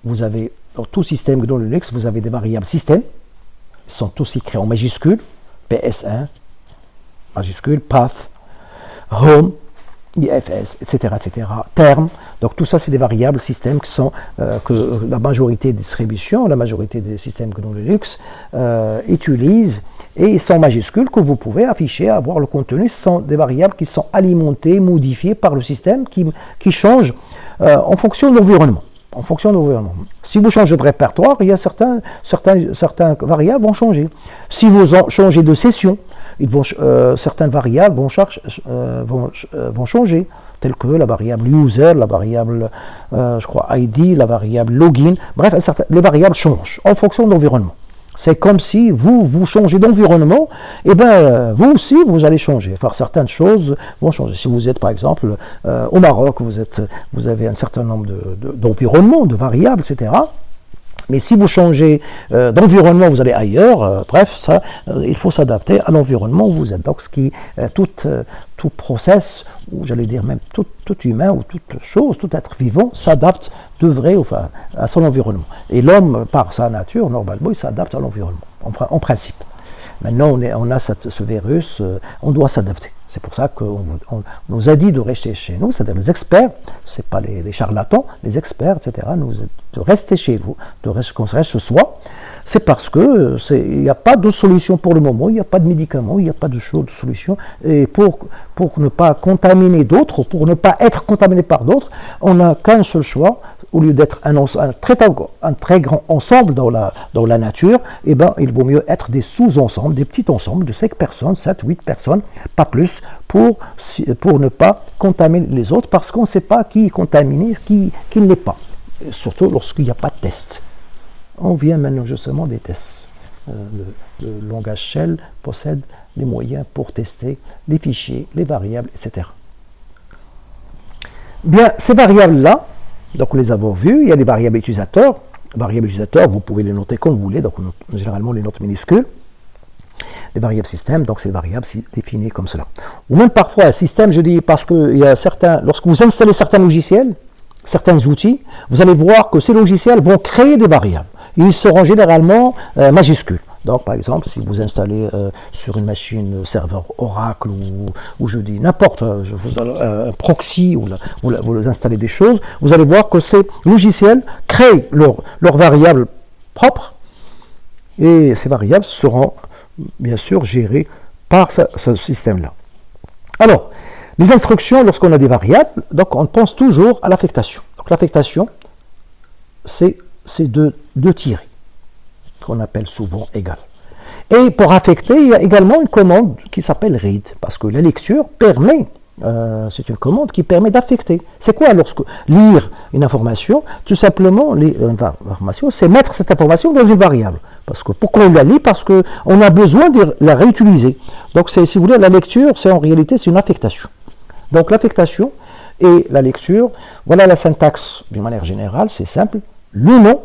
vous avez dans tout système dans Linux, vous avez des variables système, ils sont tous écrits en majuscules, PS1, majuscule, path, home, IFS, etc., etc., terme. Donc tout ça, c'est des variables système qui sont que la majorité des distributions, la majorité des systèmes GNU Linux utilisent, et ils sont majuscules que vous pouvez afficher, avoir le contenu. Ce sont des variables qui sont alimentées, modifiées par le système, qui changent en fonction de l'environnement. En fonction de l'environnement. Si vous changez de répertoire, il y a certaines variables vont changer. Si vous changez de session, certaines variables vont changer, telles que la variable user, la variable je crois ID, la variable login. Bref, les variables changent en fonction de l'environnement. C'est comme si vous changez d'environnement, et bien vous aussi vous allez changer. Enfin, certaines choses vont changer. Si vous êtes par exemple au Maroc, vous avez un certain nombre d'environnements, de variables, etc. Mais si vous changez d'environnement, vous allez ailleurs. Bref, ça, il faut s'adapter à l'environnement où vous êtes. Donc, tout process, ou j'allais dire même tout humain ou toute chose, tout être vivant s'adapte à son environnement. Et l'homme, par sa nature, normalement, il s'adapte à l'environnement, en principe. Maintenant, on a ce virus, on doit s'adapter. C'est pour ça qu'on nous a dit de rester chez nous, c'est-à-dire les experts, ce n'est pas les charlatans, les experts, etc., de rester chez vous, qu'on reste chez soi. C'est parce qu'il n'y a pas de solution pour le moment, il n'y a pas de médicaments, il n'y a pas de solution. Et pour ne pas contaminer d'autres, pour ne pas être contaminé par d'autres, on n'a qu'un seul choix. Au lieu d'être un très grand ensemble dans la nature, eh ben, il vaut mieux être des sous-ensembles, des petits ensembles de 5 personnes, 7, 8 personnes, pas plus, pour ne pas contaminer les autres, parce qu'on ne sait pas qui est contaminé, qui ne l'est pas. Et surtout lorsqu'il n'y a pas de test. On vient maintenant justement des tests. Le langage shell possède les moyens pour tester les fichiers, les variables, etc. Bien, ces variables-là, donc nous les avons vues, il y a des variables utilisateurs. Variables utilisateurs, vous pouvez les noter comme vous voulez, donc généralement les notes minuscules. Les variables système, donc c'est des variables définies comme cela. Ou même parfois, système, je dis parce que lorsque vous installez certains logiciels, certains outils, vous allez voir que ces logiciels vont créer des variables. Ils seront généralement majuscules. Donc, par exemple, si vous installez sur une machine serveur Oracle ou je dis n'importe, un proxy, ou vous installez des choses, vous allez voir que ces logiciels créent leurs variables propres et ces variables seront bien sûr gérées par ce système-là. Alors, les instructions, lorsqu'on a des variables, donc on pense toujours à l'affectation. Donc l'affectation, c'est deux tirés, qu'on appelle souvent égal. Et pour affecter, il y a également une commande qui s'appelle read, parce que la lecture permet, c'est une commande qui permet d'affecter. C'est quoi lorsque lire une information? Tout simplement, une information, c'est mettre cette information dans une variable. Parce que pourquoi on la lit? Parce qu'on a besoin de la réutiliser. Donc, si vous voulez, la lecture, c'est en réalité, c'est une affectation. Donc, l'affectation et la lecture, voilà la syntaxe d'une manière générale, c'est simple. Le nom,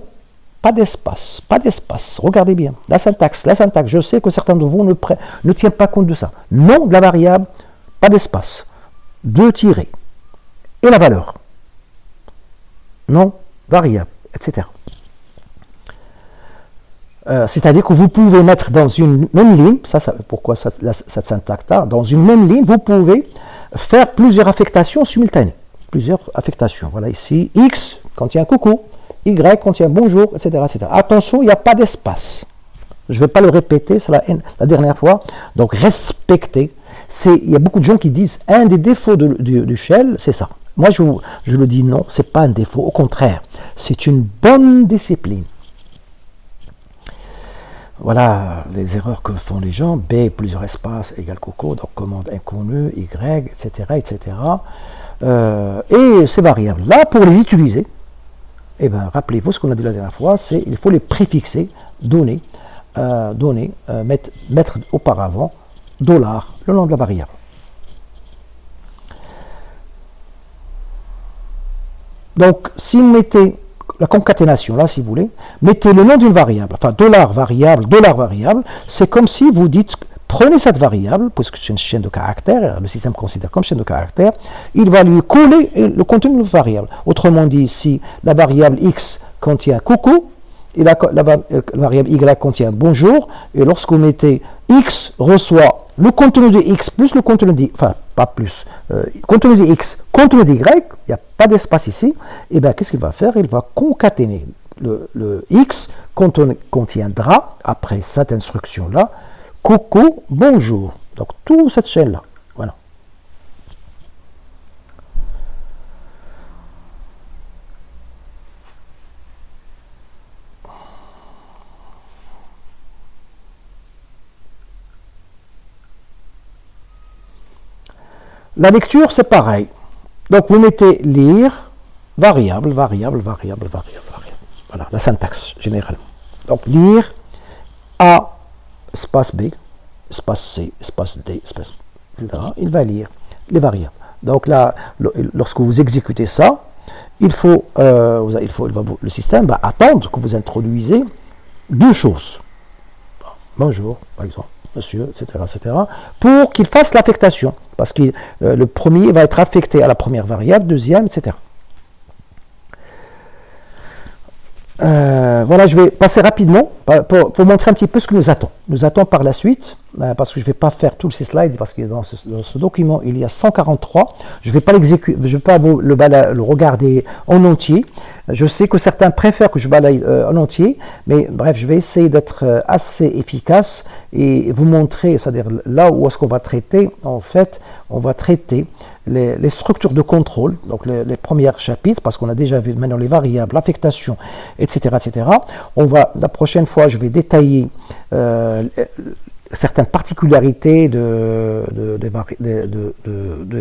pas d'espace, pas d'espace. Regardez bien, la syntaxe, je sais que certains de vous ne tiennent pas compte de ça. Nom de la variable, pas d'espace. 2 tirés. Et la valeur. Nom, variable, etc. C'est-à-dire que vous pouvez mettre dans une même ligne, pourquoi cette syntaxe-là, dans une même ligne, vous pouvez faire plusieurs affectations simultanées. Plusieurs affectations. Voilà ici, X contient coucou, Y contient bonjour, etc. etc. Attention, il n'y a pas d'espace. Je ne vais pas le répéter, c'est la dernière fois. Donc, respecter. Il y a beaucoup de gens qui disent un des défauts du shell, c'est ça. Moi, je le dis non, ce n'est pas un défaut. Au contraire, c'est une bonne discipline. Voilà les erreurs que font les gens. B, plusieurs espaces, égale coco, donc commande inconnue, Y, etc. etc. Et ces variables-là, pour les utiliser, eh bien, rappelez-vous ce qu'on a dit la dernière fois, c'est il faut les préfixer, mettre auparavant $, le nom de la variable. Donc, si vous mettez la concaténation, là, si vous voulez, mettez le nom d'une variable, enfin, $variable, c'est comme si vous dites, prenez cette variable, puisque c'est une chaîne de caractères, le système considère comme chaîne de caractères, il va lui coller le contenu de la variable. Autrement dit, si la variable X contient coucou, et la variable Y contient bonjour, et lorsque vous mettez X reçoit le contenu de X plus le contenu de, enfin pas plus, contenu de X, contenu de Y, il n'y a pas d'espace ici, et bien qu'est-ce qu'il va faire? Il va concaténer le X contiendra, après cette instruction-là, coucou, bonjour. Donc toute cette chaîne-là, voilà. La lecture, c'est pareil. Donc, vous mettez lire, variable. Voilà, la syntaxe, généralement. Donc, lire, A, espace B, espace C, espace D, espace, etc. Il va lire les variables. Donc, là, lorsque vous exécutez ça, le système va attendre que vous introduisez deux choses. Bonjour, par exemple. Monsieur, etc., pour qu'il fasse l'affectation, parce que le premier va être affecté à la première variable, deuxième, etc. Voilà, je vais passer rapidement pour montrer un petit peu ce que nous attend. Nous attend par la suite, parce que je ne vais pas faire tous ces slides, parce que dans ce document, il y a 143. Je ne vais pas l'exécuter, je ne vais pas le regarder en entier. Je sais que certains préfèrent que je balaye en entier, mais bref, je vais essayer d'être assez efficace et vous montrer, c'est-à-dire là où est-ce qu'on va traiter, en fait, on va traiter les structures de contrôle, donc les premiers chapitres, parce qu'on a déjà vu maintenant les variables, l'affectation, etc., etc. La prochaine fois, je vais détailler certaines particularités de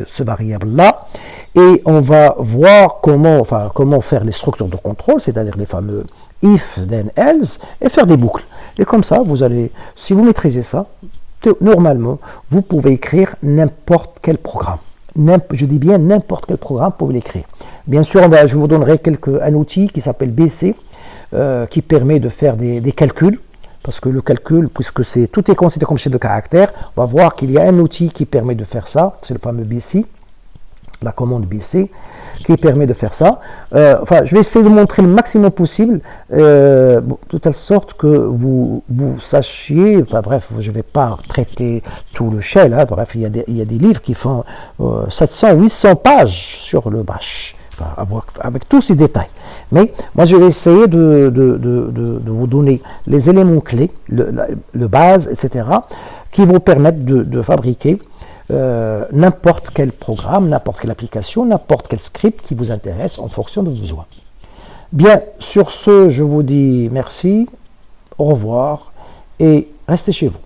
ce variable-là, et on va voir comment faire les structures de contrôle, c'est-à-dire les fameux if, then, else, et faire des boucles. Et comme ça, si vous maîtrisez ça, normalement, vous pouvez écrire n'importe quel programme. Je dis bien n'importe quel programme, vous pouvez l'écrire. Bien sûr, je vous donnerai un outil qui s'appelle BC, qui permet de faire des calculs, parce que le calcul, puisque tout est considéré comme chaîne de caractères, on va voir qu'il y a un outil qui permet de faire ça, c'est le fameux BC, la commande BC, qui permet de faire ça. Je vais essayer de montrer le maximum possible, de telle sorte que vous sachiez, je ne vais pas traiter tout le shell, il y a des livres qui font 700, 800 pages sur le bash, avec tous ces détails. Mais moi, je vais essayer de vous donner les éléments clés, le base, etc., qui vont permettre de fabriquer n'importe quel programme, n'importe quelle application, n'importe quel script qui vous intéresse en fonction de vos besoins. Bien, sur ce, je vous dis merci, au revoir et restez chez vous.